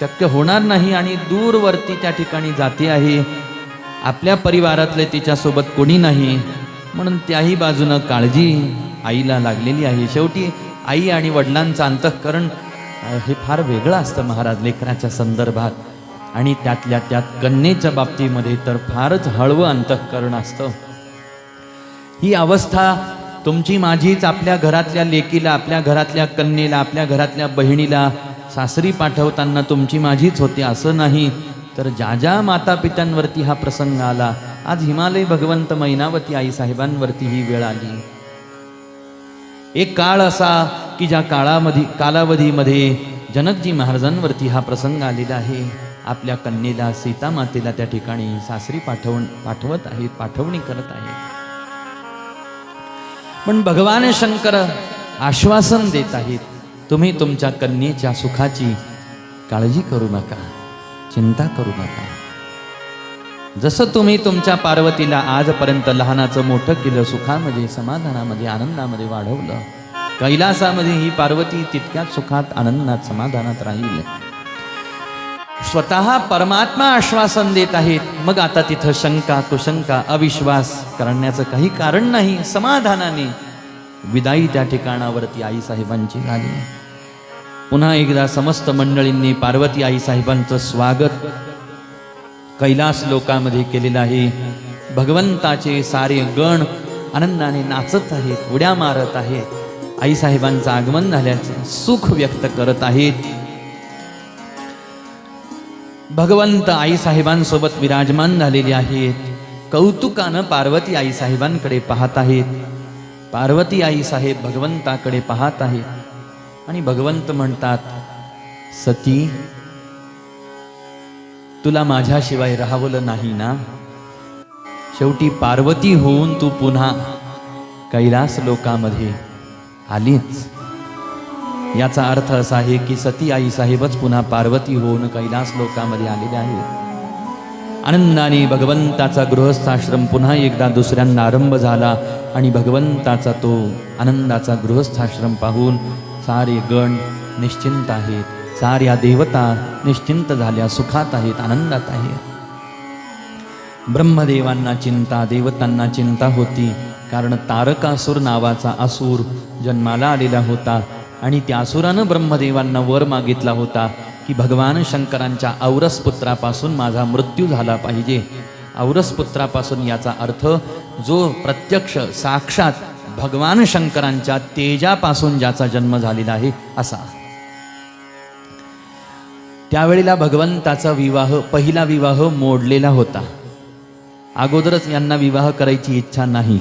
Speaker 1: शक्य होणार नाही. आणि दूरवरती त्या ठिकाणी जाते आहे. आपल्या परिवारातले तिच्यासोबत कोणी नाही, म्हणून त्याही बाजूनं काळजी आईला लागलेली आहे. शेवटी आई आणि वडिलांचं अंतःकरण हे फार वेगळं असतं महाराज लेकराच्या संदर्भात. आणि त्यातल्या त्यात कन्येच्या बाबतीमध्ये तर फारच हळवं अंतःकरण असतं. ही अवस्था तुमची माझीच. आपल्या घरातल्या लेकीला, आपल्या घरातल्या कन्येला, आपल्या घरातल्या बहिणीला सासरी पाठवताना तुमची माझीच होते असं नाही, तर ज्या ज्या माता पित्यांवरती हा प्रसंग आला, आज हिमालय भगवंत मैनावती आई साहेबांवरती ही वेळ आली. एक काळ असा की ज्या कालावधीमध्ये जनकजी महाराजांवरती हा प्रसंग आलेला आहे. आपल्या कन्येला, सीता मातेला त्या ठिकाणी सासरी पाठवत आहेत, पाठवणी करत आहेत. पण भगवान शंकर आश्वासन देत आहेत, तुम्ही तुमच्या कन्येच्या सुखाची काळजी करू नका, चिंता करू नका. जसं तुम्ही तुमच्या पार्वतीला आजपर्यंत लहानाचं मोठं केलं, सुखामध्ये, समाधानामध्ये, आनंदामध्ये वाढवलं, कैलासामध्ये ही पार्वती तितक्याच सुखात, आनंदात, समाधानात राहील. स्वतः परमात्मा आश्वासन देत आहेत. मग आता तिथं शंका, कुशंका, अविश्वास करण्याचं काही कारण नाही. समाधानाने विदाई त्या ठिकाणावरती आई साहेबांची झाली. पुन्हा एकदा समस्त मंडळींनी पार्वती आई साहेबांचं स्वागत कैलास लोकामध्ये केलेलं आहे. भगवंताचे सारे गण आनंदाने नाचत आहेत, उड्या मारत आहेत, आई साहेबांचं आगमन झाल्याचं सुख व्यक्त करत आहेत. भगवंत आईसाहेबांसोबत विराजमान झालेले आहेत. कौतुकानं पार्वती आईसाहेबांकडे पाहत आहेत. पार्वती आईसाहेब भगवंताकडे पाहत आहेत आणि भगवंत म्हणतात, सती, तुला माझ्याशिवाय राहावलं नाही ना? शेवटी पार्वती होऊन तू पुन्हा कैलास लोकामध्ये आलीच. याचा अर्थ असा आहे की सती आई साहेबच पुन्हा पार्वती होऊन कैलास लोकामध्ये आलेले आहेत. आनंदाने भगवंताचा गृहस्थाश्रम पुन्हा एकदा दुसऱ्यांदा आरंभ झाला आणि भगवंताचा तो आनंदाचा गृहस्थाश्रम पाहून सारे गण निश्चिंत आहेत. साऱ्या देवता निश्चिंत झाल्या, सुखात आहेत, आनंदात आहेत. ब्रह्मदेवांना चिंता, देवतांना चिंता होती, कारण तारकासूर नावाचा असुर जन्माला आलेला होता आणि त्या असुरानं ब्रह्मदेवांना वर मागितला होता की भगवान शंकरांच्या औरस पुत्रापासून माझा मृत्यू झाला पाहिजे. औरस पुत्रापासून याचा अर्थ जो प्रत्यक्ष साक्षात भगवान शंकरांच्या तेजापासून ज्याचा जन्म झालेला आहे असा. त्यावेळेला भगवंताचा विवाह, पहिला विवाह मोडलेला होता. अगोदरच यांना विवाह करायची इच्छा नाही.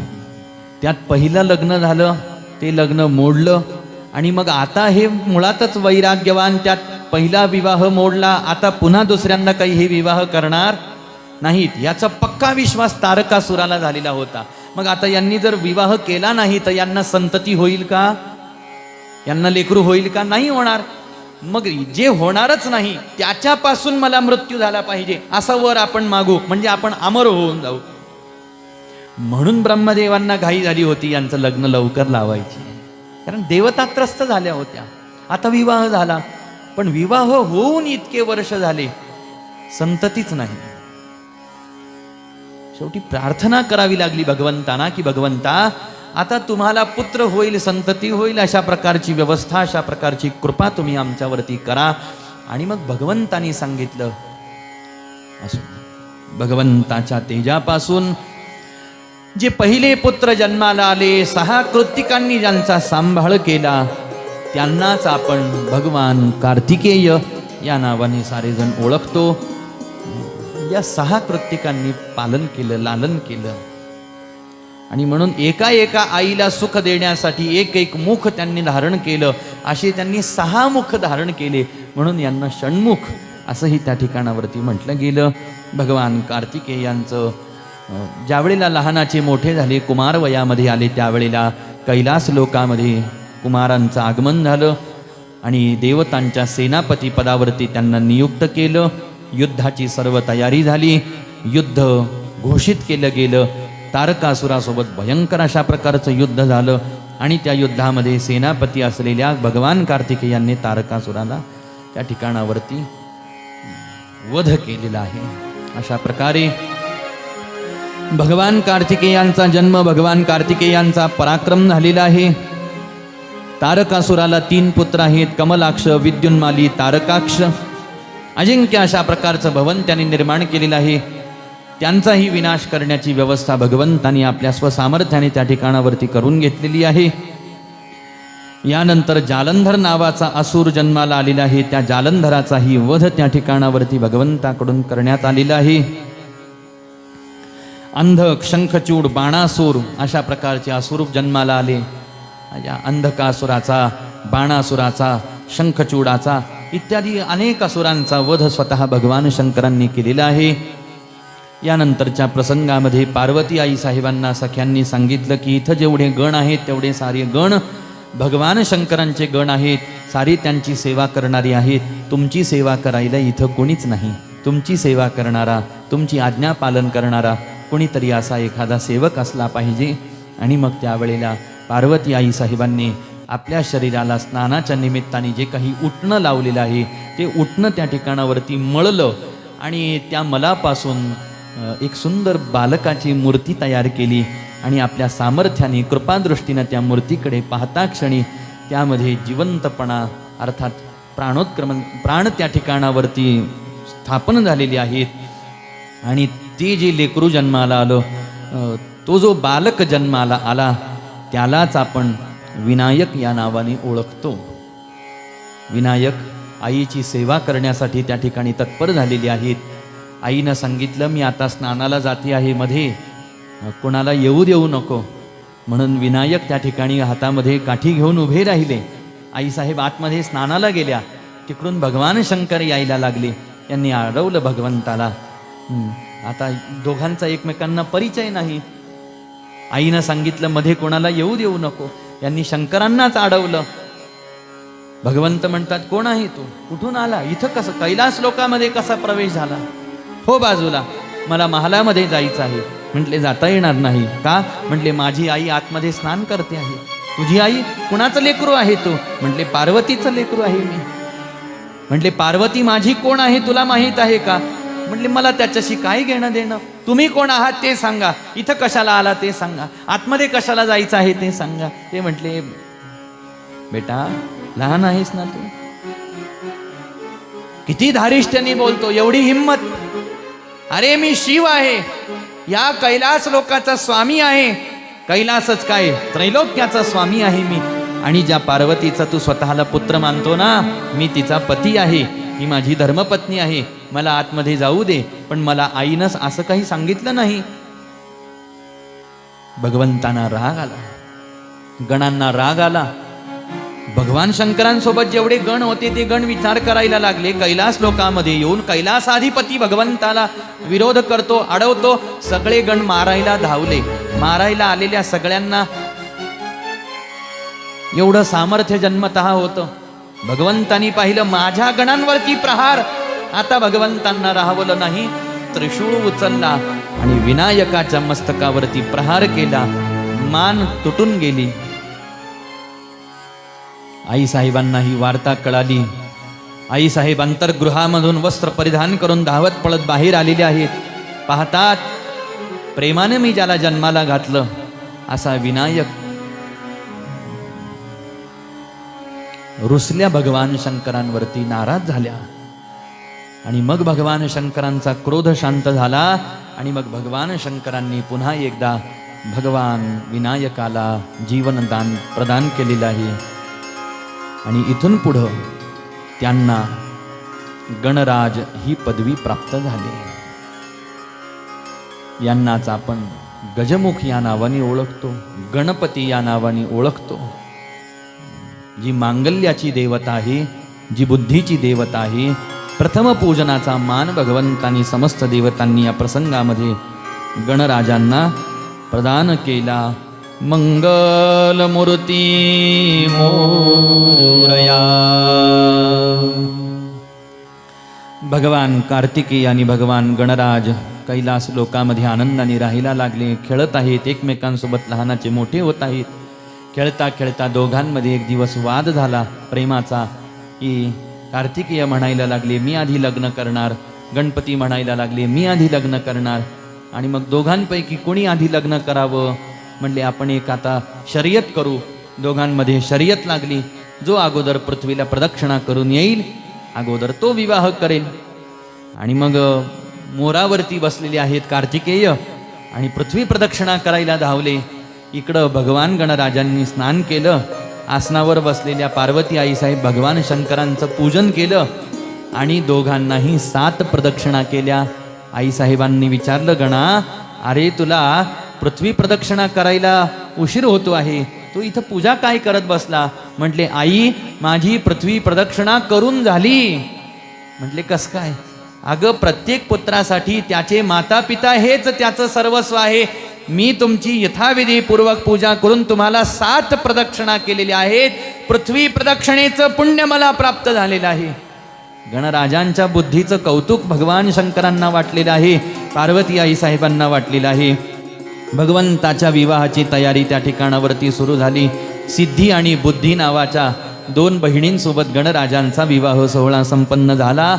Speaker 1: त्यात पहिलं लग्न झालं, ते लग्न मोडलं आणि मग आता हे मुळातच वैराग्यवान, त्यात पहिला विवाह मोडला, आता पुन्हा दुसऱ्यांदा काही हे विवाह करणार नाहीत याचा पक्का विश्वास तारकासुराला झालेला होता. मग आता यांनी जर विवाह केला नाही तर यांना संतती होईल का? यांना लेकरू होईल का? नाही होणार. मग जे होणारच नाही त्याच्यापासून मला मृत्यू झाला पाहिजे असा वर आपण मागू, म्हणजे आपण अमर होऊन जाऊ. म्हणून ब्रह्मदेवांना घाई झाली होती यांचं लग्न लवकर लावायची, कारण देवता त्रस्त झाल्या होत्या. आता विवाह झाला, पण विवाह होऊन इतके वर्ष झाले, संततीच नाही. शेवटी प्रार्थना करावी लागली भगवंतांना की भगवंता, आता तुम्हाला पुत्र होईल, संतती होईल, अशा प्रकारची व्यवस्था, अशा प्रकारची कृपा तुम्ही आमच्यावरती करा. आणि मग भगवंतानी सांगितलं, असो, भगवंताच्या तेजापासून जे पहिले पुत्र जन्माला आले, 6 कृत्तिकांनी ज्यांचा सांभाळ केला, त्यांनाच आपण भगवान कार्तिकेय या नावाने सारेजण ओळखतो. या 6 कृत्तिकांनी पालन केलं, लालन केलं. आणि म्हणून एका एका आईला सुख देण्यासाठी एक एक मुख त्यांनी धारण केलं. असे त्यांनी 6 मुख धारण केले, म्हणून यांना षण्मुख असंही त्या ठिकाणावरती म्हटलं गेलं. भगवान कार्तिकेयांचं ज्यावेळेला लहानाचे मोठे झाले, कुमार वयामध्ये आले, त्यावेळेला कैलास लोकामध्ये कुमारांचं आगमन झालं आणि देवतांच्या सेनापती पदावरती त्यांना नियुक्त केलं. युद्धाची सर्व तयारी झाली, युद्ध घोषित केलं गेलं. तारकासुरासोबत भयंकर अशा प्रकारचं युद्ध झालं आणि त्या युद्धामध्ये सेनापती असलेल्या भगवान कार्तिकेयांनी तारकासुराला त्या ठिकाणावरती वध केलेला आहे. अशा प्रकारे भगवान कार्तिकेयांचा जन्म, भगवान कार्तिकेयांचा पराक्रम झालेला आहे. तारकासुराला 3 पुत्र आहेत, कमलाक्ष, विद्युन्माली, तारकाक्ष. अजिंक्य अशा प्रकारचं भवन त्यांनी निर्माण केलेलं आहे. त्यांचाही विनाश करण्याची व्यवस्था भगवंतांनी आपल्या स्वसामर्थ्याने त्या ठिकाणावरती करून घेतलेली आहे. यानंतर जालंधर नावाचा असुर जन्माला आलेला आहे. त्या जालंधराचाही वध त्या ठिकाणावरती भगवंताकडून करण्यात आलेला आहे. अंधक, शंखचूड, बाणासूर अशा प्रकारचे असुर जन्माला आले. या अंधकासुराचा, बाणासुराचा, शंखचूडाचा इत्यादी अनेक असुरांचा वध स्वतः भगवान शंकरांनी केलेला आहे. यानंतरच्या प्रसंगामध्ये पार्वती आई साहेबांना सख्यांनी सांगितलं की इथं जेवढे गण आहेत तेवढे सारे गण भगवान शंकरांचे गण आहेत, सारी त्यांची सेवा करणारी आहेत. तुमची सेवा करायला इथं कोणीच नाही. तुमची सेवा करणारा, तुमची आज्ञा पालन करणारा कोणीतरी असा एखादा सेवक असला पाहिजे. आणि मग त्यावेळेला पार्वती आई साहेबांनी आपल्या शरीराला स्नानाच्या निमित्ताने जे काही उटणं लावलेलं आहे ते उटणं त्या ठिकाणावरती मळलं आणि त्या मलापासून एक सुंदर बालकाची मूर्ती तयार केली आणि आपल्या सामर्थ्याने कृपादृष्टीनं त्या मूर्तीकडे पाहता क्षणी त्यामध्ये जिवंतपणा अर्थात प्राण त्या ठिकाणावरती स्थापन झालेली आहेत. आणि ते जे लेकरू जन्माला आलं, तो जो बालक जन्माला आला त्यालाच आपण विनायक या नावाने ओळखतो. विनायक आईची सेवा करण्यासाठी त्या ठिकाणी तत्पर झालेली आहेत. आईनं सांगितलं, मी आता स्नानाला जाते आहे मध्ये, कोणाला येऊ देऊ नको. म्हणून विनायक त्या ठिकाणी हातामध्ये काठी घेऊन उभे राहिले. आईसाहेब आतमध्ये स्नानाला गेल्या. तिकडून भगवान शंकर यायला लागले. यांनी अडवलं भगवंताला. आता दोघांचा एकमेकांना परिचय नाही. आईनं सांगितलं मध्ये कोणाला येऊ देऊ नको. यांनी शंकरांनाच अडवलं. भगवंत म्हणतात, कोण आहे तू, कुठून आला, इथं कसं कैलास लोकामध्ये कसा प्रवेश झाला? हो बाजूला, मला महालामध्ये जायचं आहे. म्हटले जाता येणार नाही. का? म्हटले माझी आई आतमध्ये स्नान करते आहे. तुझी आई? कुणाचं लेकरू आहे तू? म्हटले पार्वतीचं लेकरू आहे मी. म्हटले पार्वती माझी कोण आहे तुला माहीत आहे का? म्हटले मला त्याच्याशी काय घेणं देणं, तुम्ही कोण आहात ते सांगा, इथं कशाला आला ते सांगा, आतमध्ये कशाला जायचं आहे ते सांगा. ते म्हटले बेटा लहान आहेस ना तू, किती धारिष्ट्याने बोलतो, एवढी हिम्मत. अरे मी शिव आहे, या कैलास लोकाचा स्वामी आहे. कैलासच काय, त्रैलोक्याचा स्वामी आहे मी. आणि ज्या पार्वतीचा तू स्वतःला पुत्र मानतो ना, मी तिचा पती आहे, ती माझी धर्मपत्नी आहे. मला आतमध्ये जाऊ दे. पण मला आईनं असं काही सांगितलं नाही. भगवंतांना राग आला, गणांना राग आला. भगवान शंकरांसोबत जेवढे गण होते ते गण विचार करायला लागले. कैलास लोकामध्ये येऊन कैलासाधिपती भगवंताला विरोध करतो, अडवतो. सगळे गण मारायला धावले. मारायला आलेल्या सगळ्यांना एवढं सामर्थ्य जन्मतः होतं. भगवंतांनी पाहिलं माझ्या गणांवरती प्रहार. आता भगवंतांना राहवलं नाही, त्रिशूळ उचलला आणि विनायकाच्या मस्तकावरती प्रहार केला. मान तुटून गेली. आईसाहेबांना ही वार्ता कळाली. आईसाहेब अंतर्गृहामधून वस्त्र परिधान करून धावत पळत बाहेर आलेले आहेत. पाहतात, प्रेमाने मी ज्याला जन्माला घातलं असा विनायक रुसल्या भगवान शंकरांवरती, नाराज झाल्या. आणि मग भगवान शंकरांचा क्रोध शांत झाला. आणि मग भगवान शंकरांनी पुन्हा एकदा भगवान विनायकाला जीवनदान प्रदान केलेलं आहे. आणि इथून पुढं त्यांना गणराज ही पदवी प्राप्त झाली. यांनाच आपण गजमुख या नावाने ओळखतो, गणपती या नावाने ओळखतो. जी मांगल्याची देवता आहे, जी बुद्धीची देवता आहे, प्रथम पूजनाचा मान भगवंतांनी समस्त देवतांनी या प्रसंगामध्ये गणराजांना प्रदान केला. मंगलमूर्ती मोरया. भगवान कार्तिकेय आणि भगवान गणराज कैलास लोकामध्ये आनंदाने राहायला लागले, खेळत आहेत, एकमेकांसोबत लहानाचे मोठे होत आहेत. खेळता खेळता दोघांमध्ये एक दिवस वाद झाला प्रेमाचा, की कार्तिकेय म्हणायला लागले मी आधी लग्न करणार, गणपती म्हणायला लागले मी आधी लग्न करणार. आणि मग दोघांपैकी कोणी आधी लग्न करावं म्हणले, आपण एक आता शर्यत करू. दोघांमध्ये शर्यत लागली. जो अगोदर पृथ्वीला प्रदक्षिणा करून येईल अगोदर तो विवाह करेल. आणि मग मोरावरती बसलेले आहेत कार्तिकेय आणि पृथ्वी प्रदक्षिणा करायला धावले. इकडं भगवान गणराजांनी स्नान केलं. आसनावर बसलेल्या पार्वती आईसाहेब भगवान शंकरांचं पूजन केलं आणि दोघांनाही 7 प्रदक्षिणा केल्या. आईसाहेबांनी विचारलं, गणा अरे तुला पृथ्वी प्रदक्षिणा करायला उशीर होतो आहे, तू इथं पूजा काय करत बसला? म्हटले, आई माझी पृथ्वी प्रदक्षिणा करून झाली. म्हटले, कस काय? अगं प्रत्येक पुत्रासाठी त्याचे माता पिता हेच त्याचं सर्वस्व आहे. मी तुमची यथाविधीपूर्वक पूजा करून तुम्हाला 7 प्रदक्षिणा केलेल्या आहेत. पृथ्वी प्रदक्षिणेचं पुण्य मला प्राप्त झालेलं आहे. गणराजांच्या बुद्धीचं कौतुक भगवान शंकरांना वाटलेलं आहे, पार्वती आई साहेबांना वाटलेलं आहे. भगवंताच्या विवाहाची तयारी त्या ठिकाणावरती सुरू झाली. सिद्धी आणि बुद्धी नावाच्या 2 बहिणींसोबत गणराजांचा विवाह सोहळा संपन्न झाला.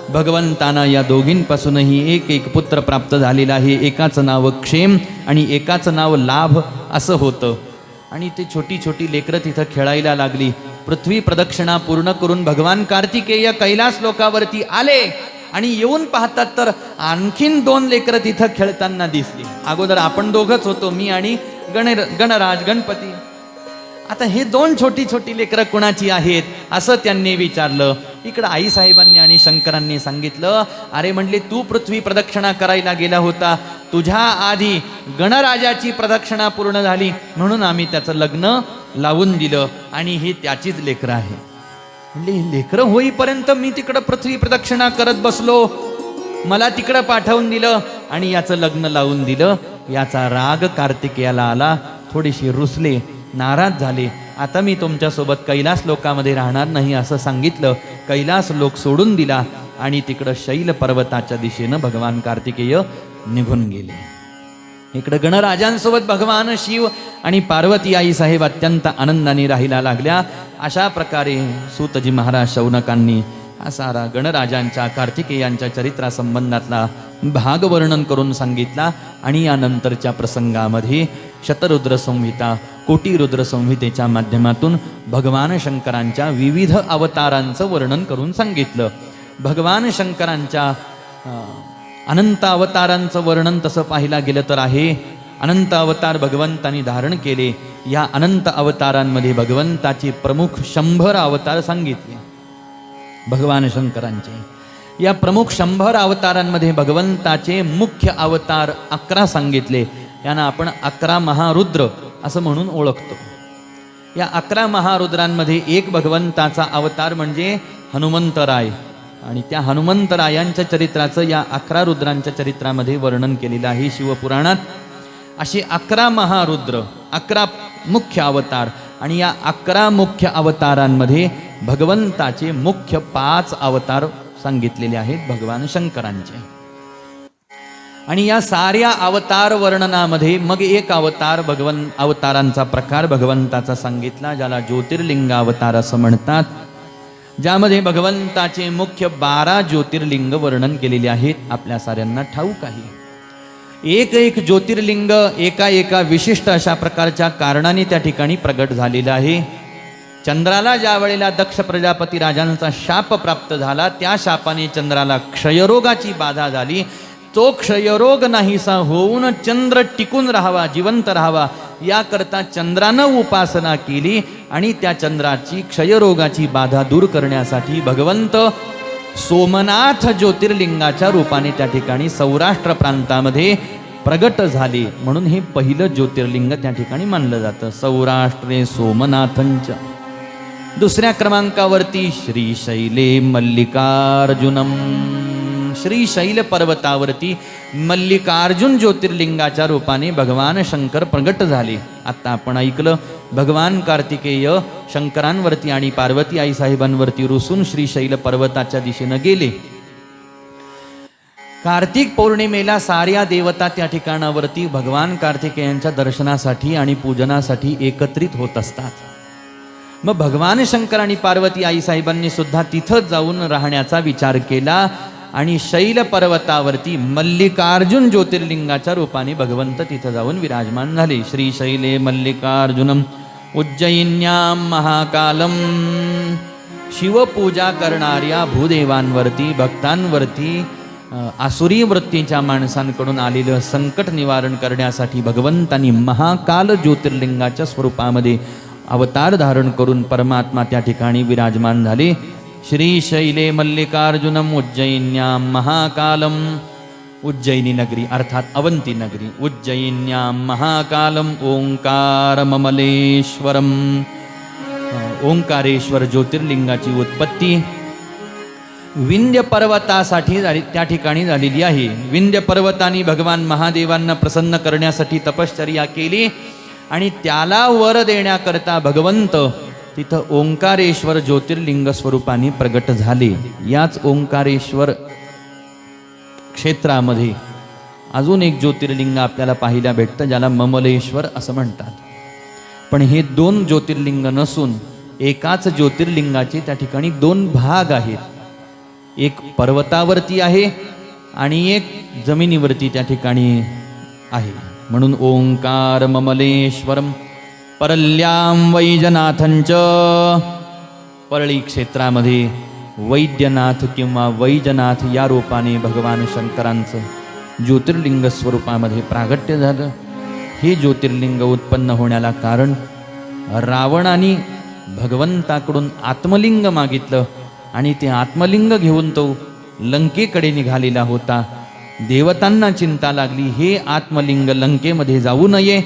Speaker 1: भगवंतांना या दोघींपासूनही एक पुत्र प्राप्त झालेला आहे. एकाचं नाव क्षेम आणि एकाचं नाव लाभ असं होतं. आणि ते छोटी छोटी लेकरं तिथं खेळायला लागली. पृथ्वी प्रदक्षिणा पूर्ण करून भगवान कार्तिकेय कैलास लोकावरती आले आणि येऊन पाहतात तर आणखीन 2 लेकरं तिथं खेळताना दिसली. अगोदर आपण दोघंच होतो, मी आणि गणराज गणपती. आता हे दोन छोटी छोटी लेकरं कुणाची आहेत असं त्यांनी विचारलं. इकडं आईसाहेबांनी आणि शंकरांनी सांगितलं, अरे म्हणले तू पृथ्वी प्रदक्षिणा करायला गेला होता, तुझ्या आधी गणराजाची प्रदक्षिणा पूर्ण झाली म्हणून आम्ही त्याचं लग्न लावून दिलं आणि ही त्याचीच लेकरं आहे. म्हणले ही लेकरं होईपर्यंत मी तिकडं पृथ्वी प्रदक्षिणा करत बसलो, मला तिकडं पाठवून दिलं आणि याचं लग्न लावून दिलं. याचा राग कार्तिकेयाला आला, थोडीशी रुसले, नाराज झाले. आता मी तुमच्यासोबत कैलास लोकामध्ये राहणार नाही असं सांगितलं. कैलास लोक सोडून दिला आणि तिकडं शैल पर्वताच्या दिशेनं भगवान कार्तिकेय निघून गेले. इकडं गणराजांसोबत भगवान शिव आणि पार्वती आई साहेब अत्यंत आनंदाने राहायला लागल्या. अशा प्रकारे सूतजी महाराज शौनकांनी हा सारा गणराजांच्या कार्तिकेयांच्या चरित्रासंबंधातला भाग वर्णन करून सांगितला आणि यानंतरच्या प्रसंगामध्ये शतरुद्र संहिता, कोटी रुद्र संहितेच्या माध्यमातून भगवान शंकरांच्या विविध अवतारांचं वर्णन करून सांगितलं. भगवान शंकरांच्या अनंत अवतारांचं वर्णन तसं पाहायला गेलं तर आहे. अनंत अवतार भगवंतांनी धारण केले. या अनंत अवतारांमध्ये भगवंताचे प्रमुख 100 अवतार सांगितले भगवान शंकरांचे. या प्रमुख 100 अवतारांमध्ये भगवंताचे मुख्य अवतार 11 सांगितले. यांना आपण 11 महारुद्र असं म्हणून ओळखतो. या 11 महारुद्रांमध्ये एक भगवंताचा अवतार म्हणजे हनुमंतराय आणि त्या हनुमंतरायांच्या चरित्राचं या 11 रुद्रांच्या चरित्रामध्ये वर्णन केलेलं आहे शिवपुराणात. असे 11 महारुद्र, 11 मुख्य अवतार आणि या 11 मुख्य अवतारांमध्ये भगवंताचे मुख्य 5 अवतार सांगितलेले आहेत भगवान शंकरांचे. आणि या साऱ्या अवतार वर्णनामध्ये मग एक अवतार अवतारांचा प्रकार भगवंताचा सांगितला, ज्याला ज्योतिर्लिंग अवतार असं म्हणतात, ज्यामध्ये भगवंताचे मुख्य 12 ज्योतिर्लिंग वर्णन केलेले आहेत. आपल्या साऱ्यांना ठाऊक आहे, एक एक ज्योतिर्लिंग एका एका विशिष्ट अशा प्रकारच्या कारणाने त्या ठिकाणी प्रगट झालेलं आहे. चंद्राला ज्या वेळेला दक्ष प्रजापती राजांचा शाप प्राप्त झाला, त्या शापाने चंद्राला क्षयरोगाची बाधा झाली. तो क्षयरोग नाहीसा होऊन चंद्र टिकून राहावा, जिवंत राहावा, याकरता चंद्रानं उपासना केली आणि त्या चंद्राची क्षयरोगाची बाधा दूर करण्यासाठी भगवंत सोमनाथ ज्योतिर्लिंगाच्या रूपाने त्या ठिकाणी सौराष्ट्र प्रांतामध्ये प्रगट झाले. म्हणून हे पहिलं ज्योतिर्लिंग त्या ठिकाणी मानलं जातं, सौराष्ट्रे सोमनाथंच. दुसऱ्या क्रमांकावरती श्रीशैले मल्लिकार्जुनम, श्रीशैल पर्वतावरती मल्लिकार्जुन ज्योतिर्लिंगाच्या रूपाने भगवान शंकर प्रगट झाले. आता आपण ऐकलं, भगवान कार्तिकेय शंकरांवरती आणि पार्वती आई साहेबांवरती रुसून श्रीशैल पर्वताच्या दिशेनं गेले. कार्तिक पौर्णिमेला साऱ्या देवता त्या ठिकाणावरती भगवान कार्तिकेयांच्या दर्शनासाठी आणि पूजनासाठी एकत्रित होत असतात. मग भगवान शंकर आणि पार्वती आई साहेबांनी सुद्धा तिथं जाऊन राहण्याचा विचार केला आणि शैल पर्वतावरती मल्लिकार्जुन ज्योतिर्लिंगाच्या रूपाने भगवंत तिथं जाऊन विराजमान झाले. श्रीशैले मल्लिकार्जुनम उज्जयिन्यां महाकालम. शिवपूजा करणाऱ्या भूदेवांवरती, भक्तांवरती आसुरी वृत्तीच्या माणसांकडून आलेलं संकट निवारण करण्यासाठी भगवंतांनी महाकाल ज्योतिर्लिंगाच्या स्वरूपामध्ये अवतार धारण करून परमात्मा त्या ठिकाणी विराजमान झाले. श्रीशैले मल्लिकार्जुनम उज्जयिन्यां महाकालम. उज्जयिनी नगरी अर्थात अवंती नगरी, उज्जयिन्यां महाकालम ओंकारममलेश्वरम. ओंकारेश्वर ज्योतिर्लिंगाची उत्पत्ती विंध्य पर्वतासाठी त्या ठिकाणी झालेली आहे. विंध्य पर्वताने भगवान महादेवांना प्रसन्न करण्यासाठी तपश्चर्या केली आणि त्याला वर देण्याकरता भगवंत तिथं ओंकारेश्वर ज्योतिर्लिंग स्वरूपाने प्रगट झाले. याच ओंकारेश्वर क्षेत्रामध्ये अजून एक ज्योतिर्लिंग आपल्याला पाहायला भेटतं, ज्याला ममलेश्वर असं म्हणतात. पण हे 2 ज्योतिर्लिंग नसून एकाच ज्योतिर्लिंगाचे त्या ठिकाणी 2 भाग आहेत. एक पर्वतावरती आहे आणि एक जमिनीवरती त्या ठिकाणी आहे. म्हणून ओंकार ममलेश्वरम. परल्यां वैजनाथंच. परळी क्षेत्रामध्ये वैद्यनाथ किंवा वैजनाथ या रूपाने भगवान शंकरांचं ज्योतिर्लिंग स्वरूपामध्ये प्रागट्य झालं. हे ज्योतिर्लिंग उत्पन्न होण्याला कारण रावणाने भगवंताकडून आत्मलिंग मागितलं आणि ते आत्मलिंग घेऊन तो लंकेकडे निघालेला होता. देवतांना चिंता लागली, हे आत्मलिंग लंकेमध्ये जाऊ नये,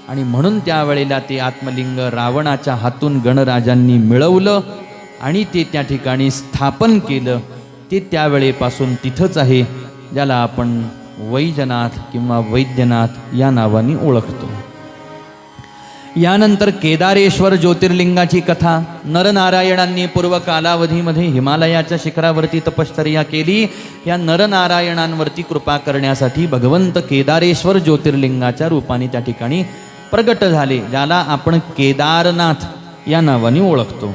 Speaker 1: आणि म्हणून त्यावेळेला ते आत्मलिंग रावणाच्या हातून गणराजांनी मिळवलं आणि ते त्या ठिकाणी स्थापन केलं. ते त्यावेळेपासून तिथंच आहे, ज्याला आपण वैजनाथ किंवा वैद्यनाथ या नावाने ओळखतो. यानंतर केदारेश्वर ज्योतिर्लिंगाची कथा. नरनारायणांनी पूर्व कालावधीमध्ये हिमालयाच्या शिखरावरती तपश्चर्या केली. या नरनारायणांवरती कृपा करण्यासाठी भगवंत केदारेश्वर ज्योतिर्लिंगाच्या रूपाने त्या ठिकाणी प्रगट झाले, ज्याला आपण केदारनाथ या नावाने ओळखतो.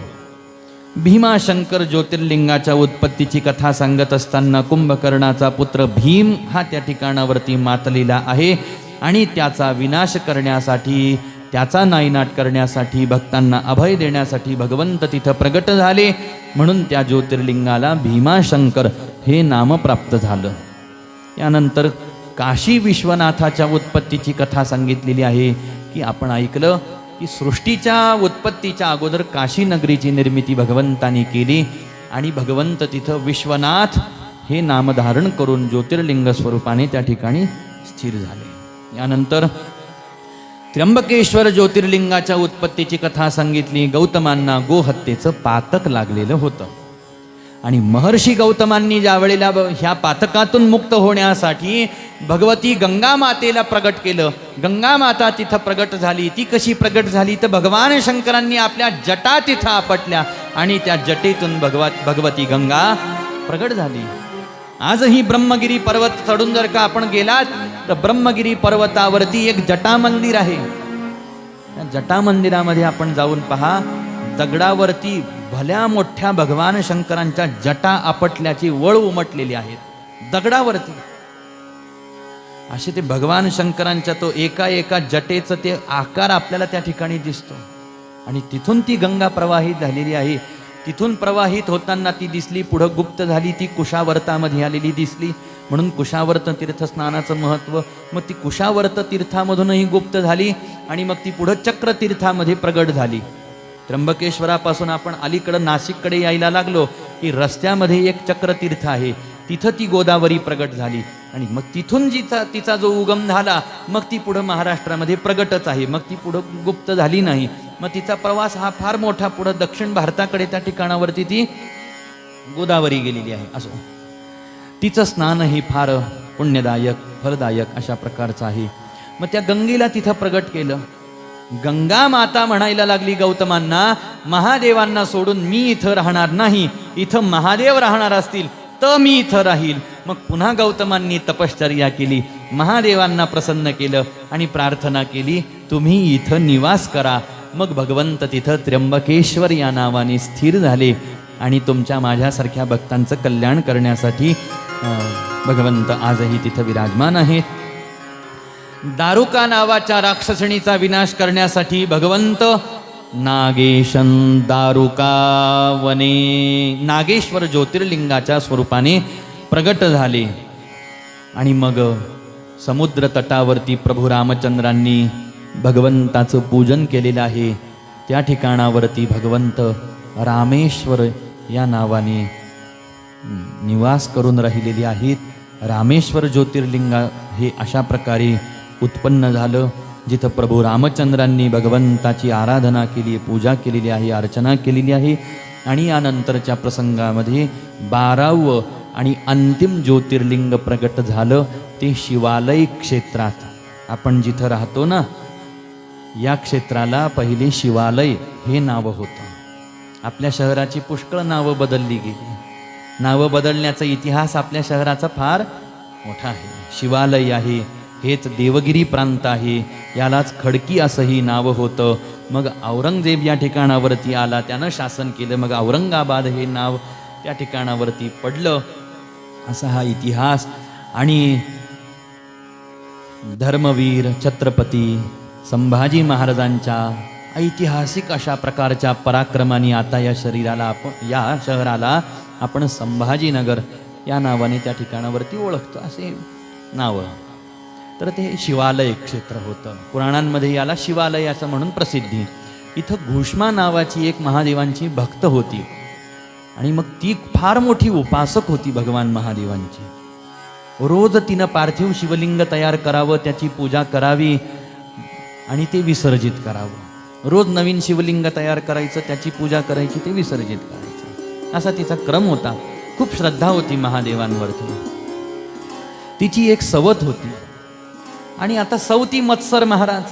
Speaker 1: भीमाशंकर ज्योतिर्लिंगाच्या उत्पत्तीची कथा सांगत असताना कुंभकर्णाचा पुत्र भीम हा त्या ठिकाणावरती मातलेला आहे आणि त्याचा विनाश करण्यासाठी, त्याचा नायनाट करण्यासाठी, भक्तांना अभय देण्यासाठी भगवंत तिथं प्रगट झाले, म्हणून त्या ज्योतिर्लिंगाला भीमाशंकर हे नाम प्राप्त झालं. यानंतर काशी विश्वनाथाच्या उत्पत्तीची कथा सांगितलेली आहे की आपण ऐकलं की सृष्टीच्या उत्पत्तीच्या अगोदर काशी नगरीची निर्मिती भगवंतानी केली आणि भगवंत तिथं विश्वनाथ हे नाम धारण करून ज्योतिर्लिंग स्वरूपाने त्या ठिकाणी स्थिर झाले. यानंतर त्र्यंबकेश्वर ज्योतिर्लिंगाच्या उत्पत्तीची कथा सांगितली. गौतमांना गोहत्येचं पातक लागलेलं होतं आणि महर्षी गौतमांनी ज्या वेळेला ह्या पातकातून मुक्त होण्यासाठी भगवती गंगा मातेला प्रगट केलं, गंगा माता तिथं प्रगट झाली. ती कशी प्रगट झाली तर भगवान शंकरांनी आपल्या जटा तिथं आपटल्या आणि त्या जटेतून भगवती गंगा प्रगट झाली. आजही ब्रह्मगिरी पर्वत चढून जर का आपण गेलात तर ब्रह्मगिरी पर्वतावरती एक जटा मंदिर आहे. त्या जटा मंदिरामध्ये आपण जाऊन पहा, दगडावरती भल्या मोठ्या भगवान शंकरांच्या जटा आपटल्याची वळ उमटलेली आहेत दगडावरती. असे ते भगवान शंकरांच्या तो एका एका जटेचं ते आकार आपल्याला त्या ठिकाणी दिसतो आणि तिथून ती गंगा प्रवाहित झालेली आहे. तिथून प्रवाहित होताना ती दिसली, पुढं गुप्त झाली, ती कुशावर्तामध्ये आलेली दिसली, म्हणून कुशावर्त तीर्थस्नानाचं महत्त्व. मग ती कुशावर्त तीर्थामधूनही गुप्त झाली आणि मग ती पुढं चक्रतीर्थामध्ये प्रगट झाली. त्र्यंबकेश्वरापासून आपण अलीकडं नाशिककडे यायला लागलो की रस्त्यामध्ये एक चक्रतीर्थ आहे, तिथं ती गोदावरी प्रगट झाली आणि मग तिथून तिचा जो उगम झाला मग ती पुढं महाराष्ट्रामध्ये प्रगटच आहे. मग ती पुढं गुप्त झाली नाही. मग तिचा प्रवास हा फार मोठा पुढं दक्षिण भारताकडे त्या ठिकाणावरती ती गोदावरी गेलेली आहे. असो, तिचं स्नानही फार पुण्यदायक फलदायक अशा प्रकारचं आहे. मग त्या गंगेला तिथं प्रगट केलं. गंगा माता म्हणायला लागली गौतमांना, महादेवांना सोडून मी इथं राहणार नाही, इथं महादेव राहणार असतील तर मी इथं राहील. मग पुन्हा गौतमांनी तपश्चर्या केली, महादेवांना प्रसन्न केलं आणि प्रार्थना केली, तुम्ही इथं निवास करा. मग भगवंत तिथं त्र्यंबकेश्वर या नावाने स्थिर झाले आणि तुमच्या माझ्यासारख्या भक्तांचं कल्याण करण्यासाठी भगवंत आजही तिथं विराजमान आहेत. दारुका नावाच्या राक्षसणीचा विनाश करण्यासाठी भगवंत नागेशन दारुका वने नागेश्वर ज्योतिर्लिंगाच्या स्वरूपाने प्रगट झाले आणि मग समुद्र तटावरती प्रभू रामचंद्रांनी भगवंताचं पूजन केलेलं आहे. त्या ठिकाणावरती भगवंत रामेश्वर या नावाने निवास करून राहिलेले आहेत. रामेश्वर ज्योतिर्लिंग हे अशा प्रकारे उत्पन्न झालं जिथं प्रभू रामचंद्रांनी भगवंताची आराधना केली, पूजा केलेली आहे, अर्चना केलेली आहे. आणि यानंतरच्या प्रसंगामध्ये 12वं आणि अंतिम ज्योतिर्लिंग प्रगट झालं ते शिवालय क्षेत्रात. आपण जिथं राहतो ना, या क्षेत्राला पहिले शिवालय हे नाव होतं. आपल्या शहराची पुष्कळ नावं बदलली गेली. नावं बदलण्याचा इतिहास आपल्या शहराचा फार मोठा आहे. शिवालय आहे, हेच देवगिरी प्रांत आहे, यालाच खडकी असंही नाव होतं. मग औरंगजेब या ठिकाणावरती आला, त्यानं शासन केलं, मग औरंगाबाद हे नाव त्या ठिकाणावरती पडलं. असा हा इतिहास. आणि धर्मवीर छत्रपती संभाजी महाराजांच्या ऐतिहासिक अशा प्रकारच्या पराक्रमाने आता या शहराला आपण संभाजीनगर या नावाने त्या ठिकाणावरती ओळखतो. असे नावं. तर ते शिवालय क्षेत्र होतं. पुराणांमध्ये याला शिवालय असं म्हणून प्रसिद्धी. इथं घुष्मा नावाची एक महादेवांची भक्त होती आणि मग ती फार मोठी उपासक होती भगवान महादेवांची. रोज तिनं पार्थिव शिवलिंग तयार करावं, त्याची पूजा करावी आणि ते विसर्जित करावं. रोज नवीन शिवलिंग तयार करायचं, त्याची पूजा करायची, ते विसर्जित करायचं, असा तिचा क्रम होता. खूप श्रद्धा होती महादेवांवरती. तिची एक सवत होती आणि आता सवती मत्सर महाराज,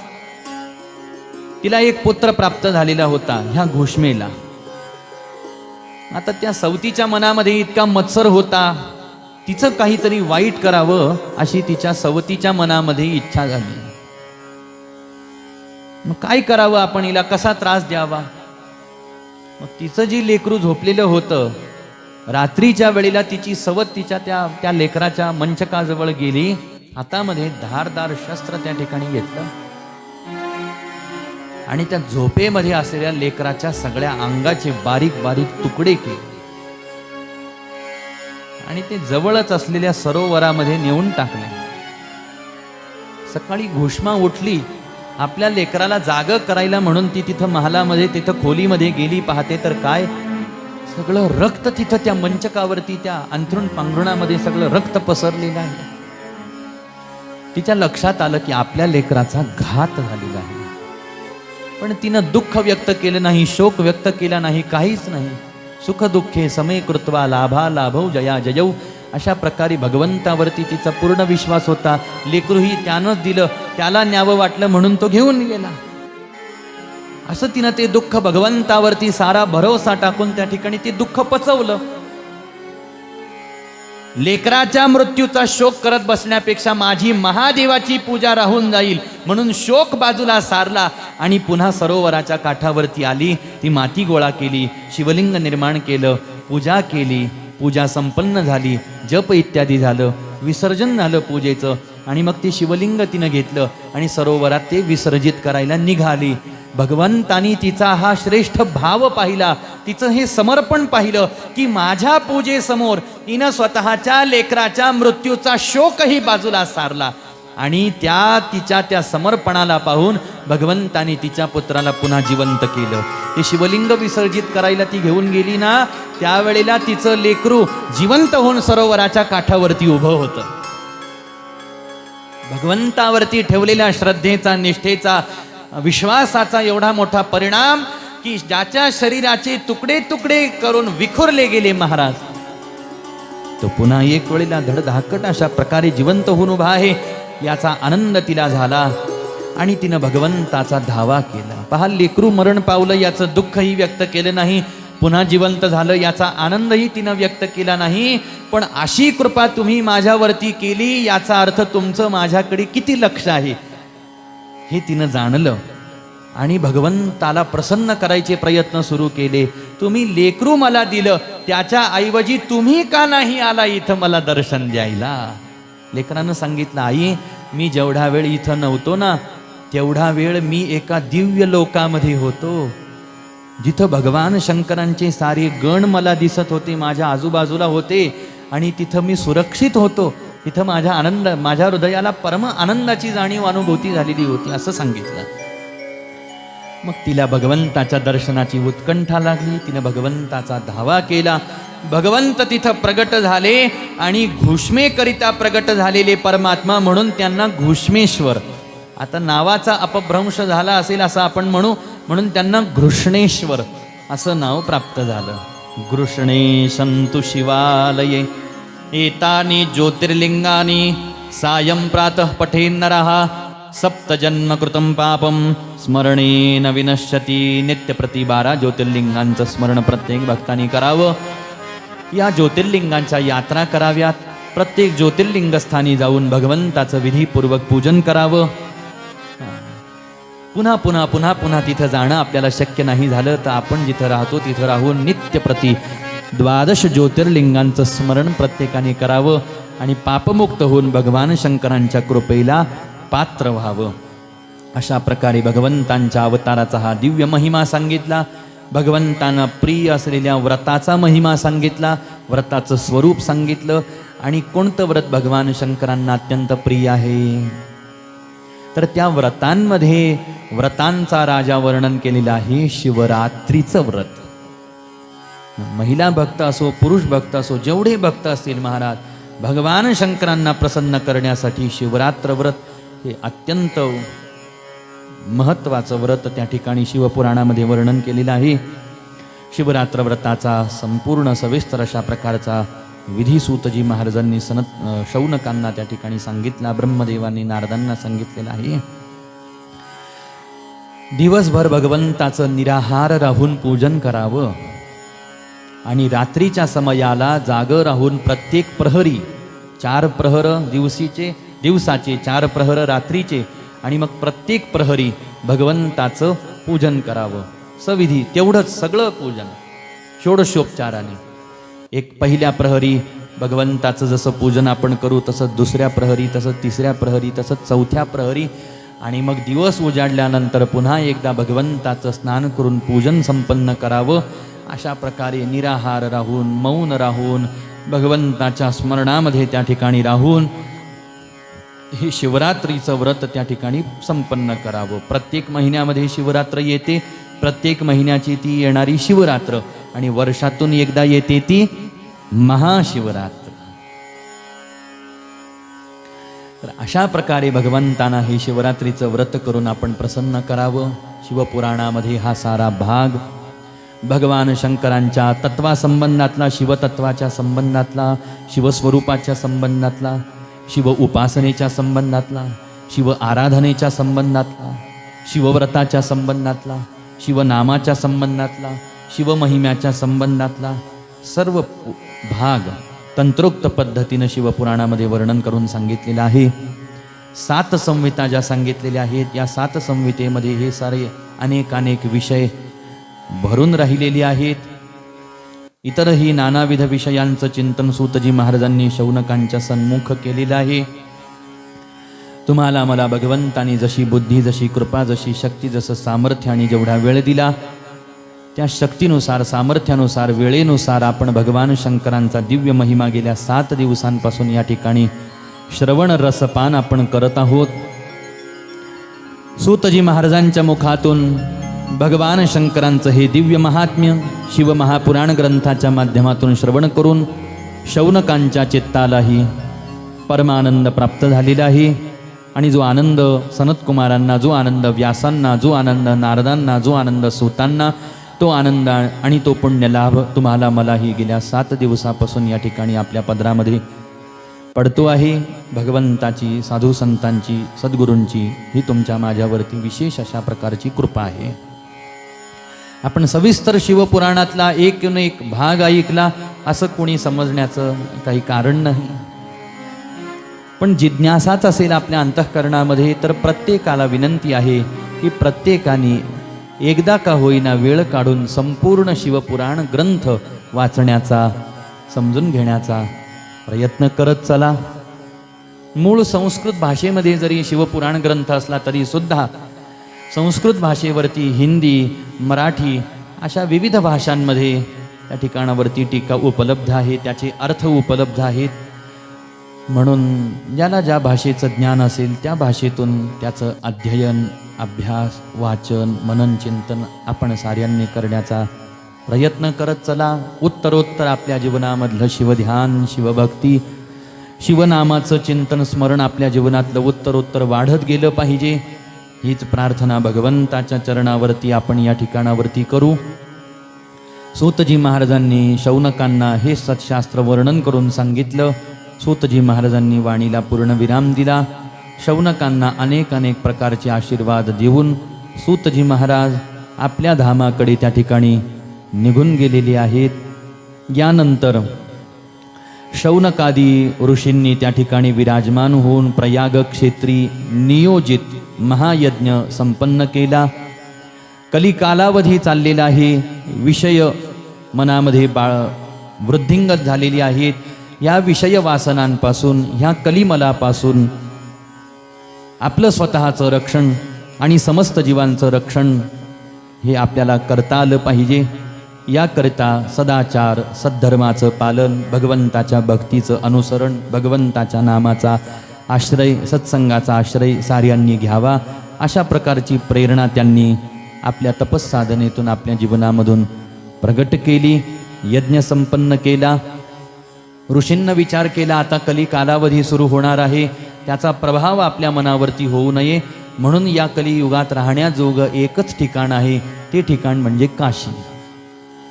Speaker 1: तिला एक पुत्र प्राप्त झालेला होता ह्या घुष्मेला. आता त्या सवतीच्या मनामध्ये इतका मत्सर होता, तिचं काहीतरी वाईट करावं अशी तिच्या सवतीच्या मनामध्ये इच्छा झाली. मग काय करावं आपण, हिला कसा त्रास द्यावा. मग तिचं जी लेकरू झोपलेलं होतं, रात्रीच्या वेळेला तिची सवत तिच्या त्या लेकराच्या मंचकाजवळ गेली, हातामध्ये धारदार शस्त्र त्या ठिकाणी घेतलं आणि त्या झोपेमध्ये असलेल्या लेकराच्या सगळ्या अंगाचे बारीक बारीक तुकडे केले आणि ते जवळच असलेल्या सरोवरामध्ये नेऊन टाकले. सकाळी घुष्मा उठली, आपल्या लेकराला जाग करायला म्हणून ती तिथं महालामध्ये तिथं खोलीमध्ये गेली. पाहते तर काय, सगळं रक्त तिथं त्या मंचकावरती, त्या अंथरुण पांघरुणामध्ये सगळं रक्त पसरलेलं आहे. तिच्या लक्षात आलं की आपल्या लेकराचा घात झालेला आहे. पण तिनं दुःख व्यक्त केलं नाही, शोक व्यक्त केला नाही, काहीच नाही. सुख दुःखे समे कृत्वा लाभा लाभौ जया जयौ, अशा प्रकारे भगवंतावरती तिचा पूर्ण विश्वास होता. लेकरूही त्यानंच दिलं, त्याला न्यावं वाटलं म्हणून तो घेऊन गेला. असं तिनं ते दुःख भगवंतावरती सारा भरोसा टाकून त्या ठिकाणी ते दुःख पचवलं. लेकराच्या मृत्यूचा शोक करत बसण्यापेक्षा माझी महादेवाची पूजा राहून जाईल म्हणून शोक बाजूला सारला आणि पुन्हा सरोवराच्या काठावरती आली. ती माती गोळा केली, शिवलिंग निर्माण केलं, पूजा केली. पूजा संपन्न झाली, जप इत्यादी झालं, विसर्जन झालं पूजेचं आणि मग ते शिवलिंग तिनं घेतलं आणि सरोवरात ते विसर्जित करायला निघाली. भगवंतानी तिचा हा श्रेष्ठ भाव पाहिला, तिचं हे समर्पण पाहिलं की माझ्या पूजेसमोर तिनं स्वतःच्या लेकराच्या मृत्यूचा शोकही बाजूला सारला आणि तिच्या त्या समर्पणाला पाहून भगवंतानी तिच्या पुत्राला पुन्हा जिवंत केलं. ते शिवलिंग विसर्जित करायला ती घेऊन गेली ना, त्यावेळेला तिचं लेकरू जिवंत होऊन सरोवराच्या काठावरती उभं होतं. भगवंतावरती ठेवलेल्या श्रद्धेचा, निष्ठेचा, विश्वासाचा एवढा मोठा परिणाम की ज्याच्या शरीराचे तुकडे तुकडे करून विखुरले गेले महाराज, तो पुन्हा एक वेळेला धडधाकट अशा प्रकारे जिवंत होऊन उभा आहे. याचा आनंद तिला झाला आणि तिनं भगवंताचा धावा केला. पहा, लेकरू मरण पावलं याचं दुःखही व्यक्त केलं नाही, पुन्हा जिवंत झालं याचा आनंदही तिनं व्यक्त केला नाही. पण अशी कृपा तुम्ही माझ्यावरती केली याचा अर्थ तुमचं माझ्याकडे किती लक्ष आहे हे तिनं जाणलं आणि भगवंताला प्रसन्न करायचे प्रयत्न सुरू केले. तुम्ही लेकरू मला दिलं, त्याच्या ऐवजी तुम्ही का नाही आला इथं मला दर्शन द्यायला. लेकरानं सांगितलं, आई मी जेवढा वेळ इथं नव्हतो ना, तेवढा वेळ मी एका दिव्य लोकामध्ये होतो, जिथं भगवान शंकरांचे सारे गण मला दिसत होते, माझ्या आजूबाजूला होते आणि तिथं मी सुरक्षित होतो. तिथं माझ्या हृदयाला परम आनंदाची जाणीव, अनुभूती झालेली होती असं सांगितलं. मग तिला भगवंताच्या दर्शनाची उत्कंठा लागली. तिनं भगवंताचा धावा केला. भगवंत तिथं प्रगट झाले आणि घुष्मेकरिता प्रगट झालेले परमात्मा म्हणून त्यांना घुष्मेश्वर, आता नावाचा अपभ्रंश झाला असेल असं आपण म्हणून त्यांना घृष्णेश्वर असं नाव प्राप्त झालं. घृष्णे संतु शिवालये एतानि ज्योतिर्लिंगानि सायं प्रातः पठेन्नरः सप्तजन्म कृतं पापं स्मरणेन विनश्यति. नित्यप्रति 12 ज्योतिर्लिंगांचं स्मरण प्रत्येक भक्तांनी करावं. या ज्योतिर्लिंगांच्या यात्रा कराव्यात. प्रत्येक ज्योतिर्लिंग स्थानी जाऊन भगवंताचं विधीपूर्वक पूजन करावं. पुन्हा पुन्हा पुन्हा पुन्हा तिथं जाणं आपल्याला शक्य नाही झालं तर आपण जिथं राहतो तिथं राहून नित्यप्रति 12 ज्योतिर्लिंगांचं स्मरण प्रत्येकाने करावं आणि पापमुक्त होऊन भगवान शंकरांच्या कृपेला पात्र व्हावं. अशा प्रकारे भगवंतांच्या अवताराचा हा दिव्य महिमा सांगितला. भगवंतांना प्रिय असलेल्या व्रताचा महिमा सांगितला, व्रताचं स्वरूप सांगितलं आणि कोणतं व्रत भगवान शंकरांना अत्यंत प्रिय आहे. तर त्या व्रतांमध्ये व्रतांचा राजा वर्णन केलेला आहे शिवरात्रीचं व्रत. महिला भक्त असो, पुरुष भक्त असो, जेवढे भक्त असतील महाराज, भगवान शंकरांना प्रसन्न करण्यासाठी शिवरात्र व्रत हे अत्यंत महत्त्वाचं व्रत त्या ठिकाणी शिवपुराणामध्ये वर्णन केलेलं आहे. शिवरात्र व्रताचा संपूर्ण सविस्तर अशा प्रकारचा विधी सूतजी महाराजांनी शौनकांना त्या ठिकाणी सांगितला, ब्रह्मदेवांनी नारदांना सांगितलेला आहे. दिवसभर भगवंताचं निराहार राहून पूजन करावं आणि रात्रीच्या समयाला जाग राहून प्रत्येक प्रहरी 4 प्रहर दिवसाचे 4 प्रहर रात्रीचे आणि मग प्रत्येक प्रहरी भगवंताचं पूजन करावं. सविधी तेवढंच सगळं पूजन षोडशोपचाराने. एक पहिल्या प्रहरी भगवंताचं जसं पूजन आपण करू तसंच दुसऱ्या प्रहरी, तसंच तिसऱ्या प्रहरी, तसंच चौथ्या प्रहरी आणि मग दिवस उजाडल्यानंतर पुन्हा एकदा भगवंताचं स्नान करून पूजन संपन्न करावं. अशा प्रकारे निराहार राहून, मौन राहून, भगवंताच्या स्मरणामध्ये त्या ठिकाणी राहून हे शिवरात्रीचं व्रत त्या ठिकाणी संपन्न करावं. प्रत्येक महिन्यामध्ये शिवरात्र येते, प्रत्येक महिन्याची ती येणारी शिवरात्र आणि वर्षातून एकदा येते ती महाशिवरात्र. तर अशा प्रकारे भगवंतांना हे शिवरात्रीचं व्रत करून आपण प्रसन्न करावं. शिवपुराणामध्ये हा सारा भाग भगवान शंकरांच्या तत्वासंबंधातला, शिवतत्वाच्या संबंधातला, शिवस्वरूपाच्या संबंधातला, शिव उपासनेच्या संबंधातला, शिव आराधनेच्या संबंधातला, शिवव्रताच्या संबंधातला, शिवनामाच्या संबंधातला, शिवमहिम्याच्या संबंधातला सर्व भाग तंत्रोक्त पद्धतीनं शिवपुराणामध्ये वर्णन करून सांगितलेलं आहे. 7 संहिता ज्या सांगितलेल्या आहेत, या 7 संहितेमध्ये हे सारे अनेक विषय भरून राहिलेली आहेत. इतरही नानाविध विषयांचं चिंतन सूतजी महाराजांनी शौनकांच्या सन्मुख केलेलं आहे. तुम्हाला मला भगवंतानी जशी बुद्धी, जशी कृपा, जशी शक्ती, जसं सामर्थ्य आणि जेवढा वेळ दिला त्या शक्तीनुसार, सामर्थ्यानुसार, वेळेनुसार आपण भगवान शंकरांचा दिव्य महिमा गेल्या 7 दिवसांपासून या ठिकाणी श्रवण रसपान आपण करत आहोत. सूतजी महाराजांच्या मुखातून भगवान शंकरांचं हे दिव्य महात्म्य शिवमहापुराण ग्रंथाच्या माध्यमातून श्रवण करून शौनकांच्या चित्तालाही परमानंद प्राप्त झालेला आहे. आणि जो आनंद सनतकुमारांना, जो आनंद व्यासांना, जो आनंद नारदांना, जो आनंद सूतांना, तो आनंद आणि तो पुण्यलाभ तुम्हाला मलाही गेल्या 7 दिवसापासून या ठिकाणी आपल्या पदरामध्ये पडतो आहे. भगवंताची, साधू संतांची, सद्गुरूंची ही तुमच्या माझ्यावरती विशेष अशा प्रकारची कृपा आहे. आपण सविस्तर शिवपुराणातला एक भाग ऐकला असं कोणी समजण्याचं काही कारण नाही. पण जिज्ञासाच असेल आपल्या अंतःकरणामध्ये तर प्रत्येकाला विनंती आहे की प्रत्येकाने एकदा का होईना वेळ काढून संपूर्ण शिवपुराण ग्रंथ वाचण्याचा, समजून घेण्याचा प्रयत्न करत चला. मूळ संस्कृत भाषेमध्ये जरी शिवपुराण ग्रंथ असला तरी सुद्धा संस्कृत भाषेवरती हिंदी, मराठी अशा विविध भाषांमध्ये त्या ठिकाणावरती टीका उपलब्ध आहे, त्याचे अर्थ उपलब्ध आहेत. म्हणून ज्याला ज्या भाषेचं ज्ञान असेल त्या भाषेतून त्याचं अध्ययन, अभ्यास, वाचन, मनन, चिंतन आपण साऱ्यांनी करण्याचा प्रयत्न करत चला. उत्तरोत्तर आपल्या जीवनामधलं शिवध्यान, शिवभक्ती, शिवनामाचं चिंतन, स्मरण आपल्या जीवनातलं उत्तरोत्तर वाढत गेलं पाहिजे. हीच प्रार्थना भगवंताच्या चरणावरती आपण या ठिकाणावरती करू. सूतजी महाराजांनी शौनकांना हे सत्शास्त्र वर्णन करून सांगितलं. सूतजी महाराजांनी वाणीला पूर्ण विराम दिला. शौनकांना अनेक प्रकारचे आशीर्वाद देऊन सूतजी महाराज आपल्या धामाकडे त्या ठिकाणी निघून गेलेले आहेत. यानंतर शौनकादी ऋषींनी त्या ठिकाणी विराजमान होऊन प्रयाग क्षेत्री नियोजित महायज्ञ संपन्न केला. कलिकालावधी चाललेला आहे. विषय मनामध्ये वृद्धिंगत झालेली आहेत. या विषय वासनांपासून, ह्या कलिमलापासून आपलं स्वतःचं रक्षण आणि समस्त जीवांचं रक्षण हे आपल्याला करता आलं पाहिजे. याकरिता सदाचार, सद्धर्माचं पालन, भगवंताच्या भक्तीचं अनुसरण, भगवंताच्या नामाचा आश्रय, सत्संगाचा आश्रय साऱ्यांनी घ्यावा, अशा प्रकारची प्रेरणा त्यांनी आपल्या तपस्साधनेतून आपल्या जीवनामधून प्रगट केली. यज्ञ संपन्न केला. ऋषींना विचार केला, आता कली कालावधी सुरू होणार आहे, त्याचा प्रभाव आपल्या मनावरती होऊ नये म्हणून या कलियुगात राहण्याजोगं एकच ठिकाण आहे, ते ठिकाण म्हणजे काशी.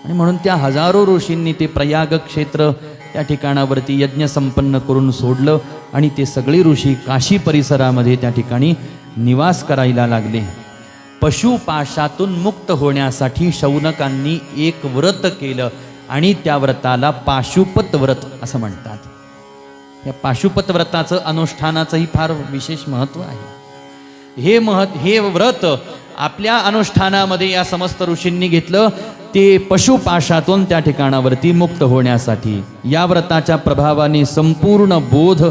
Speaker 1: आणि म्हणून त्या हजारो ऋषींनी ते प्रयाग क्षेत्र त्या ठिकाणावरती यज्ञ संपन्न करून सोडलं आणि ते सगळे ऋषी काशी परिसरामध्ये त्या ठिकाणी निवास करायला लागले. पशुपाशातून मुक्त होण्यासाठी शौनकांनी एक व्रत केलं आणि त्या व्रताला पाशुपत व्रत असं म्हणतात. या पाशुपत व्रताचं अनुष्ठानाचंही फार विशेष महत्त्व आहे. हे व्रत आपल्या अनुष्ठानामध्ये या समस्त ऋषींनी घेतलं, ते पशुपाशातून त्या ठिकाणावरती मुक्त होण्यासाठी. या व्रताच्या प्रभावाने संपूर्ण बोध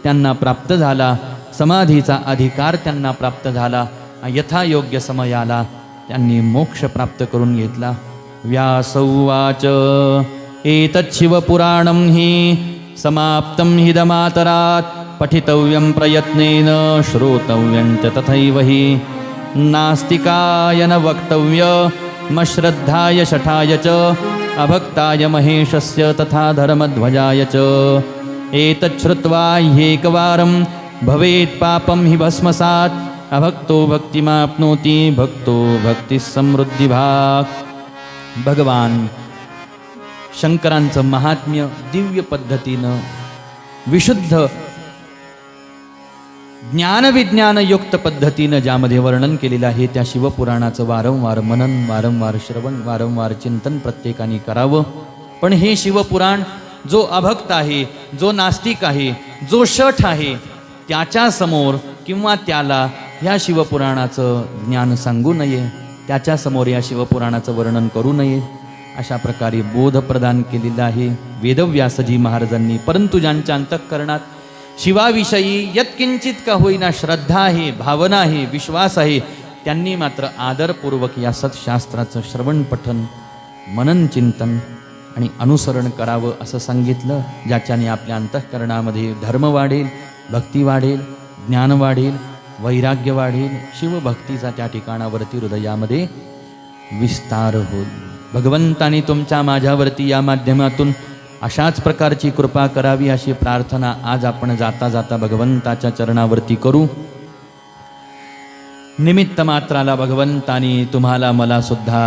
Speaker 1: त्यांना प्राप्त झाला, समाधीचा अधिकार त्यांना प्राप्त झाला. यथायोग्य समयाला त्यांनी मोक्ष प्राप्त करून घेतला. व्यास उवाच एतत् शिवपुराणं हि समाप्तं हिदमातरात् पठितव्यं प्रयत्नेन श्रोतव्यं च तथैव हि नास्तिकाय न वक्तव्यमश्रद्धाय शठाय च अभक्ताय महेशस्य तथा धर्मध्वजाय च एतत् श्रुत्वा ह्येकवारं भवेत् पापं हि भस्मसात् अभक्तो भक्तिमाप्नोति भक्तो भक्तिसमृद्धिभाग. भगवान शंकरांचं महात्म्य दिव्य पद्धतीनं विशुद्ध ज्ञानविज्ञानयुक्त पद्धतीनं ज्यामध्ये वर्णन केलेलं आहे, त्या शिवपुराणाचं वारंवार मनन, वारंवार श्रवण, वारंवार चिंतन प्रत्येकाने करावं. पण हे शिवपुराण जो अभक्त आहे, जो नास्तिक आहे, जो शठ आहे, त्याच्यासमोर किंवा त्याला ह्या शिवपुराणाचं ज्ञान सांगू नये, त्याच्यासमोर या शिवपुराणाचं वर्णन करू नये, अशा प्रकारे बोध प्रदान केलेला आहे वेदव्यासजी महाराजांनी. परंतु ज्यांच्या अंतःकरणात शिवाविषयी यत्किंचित का होईना श्रद्धा आहे, भावना आहे, विश्वास आहे, त्यांनी मात्र आदरपूर्वक या सत्शास्त्राचं श्रवण, पठन, मनन, चिंतन आणि अनुसरण करावं असं सांगितलं. ज्याच्याने आपल्या अंतःकरणामध्ये धर्म वाढेल, भक्ती वाढेल, ज्ञान वाढेल, वैराग्य वाढेल, शिवभक्तीचा त्या ठिकाणावरती हृदयामध्ये विस्तार होईल. भगवंतानी तुमच्या माझ्यावरती या माध्यमातून अशाच प्रकारची कृपा करावी अशी प्रार्थना आज आपण जाता जाता भगवंताच्या चरणावरती करू. निमित्त मात्राला भगवंतानी तुम्हाला मला सुद्धा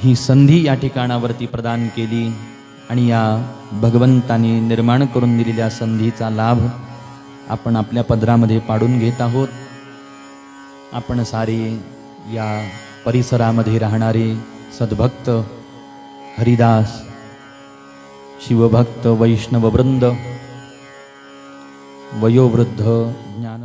Speaker 1: ही संधी या ठिकाणावरती प्रदान केली आणि या भगवंतानी निर्माण करून दिलेल्या संधीचा लाभ आपण आपल्या पदरामध्ये पाडून घेत आहोत. आपण सारे या परिसरामध्ये राहणारे सद्भक्त, हरिदास, शिवभक्त, वैष्णववृंद, वयोवृद्ध, ज्ञान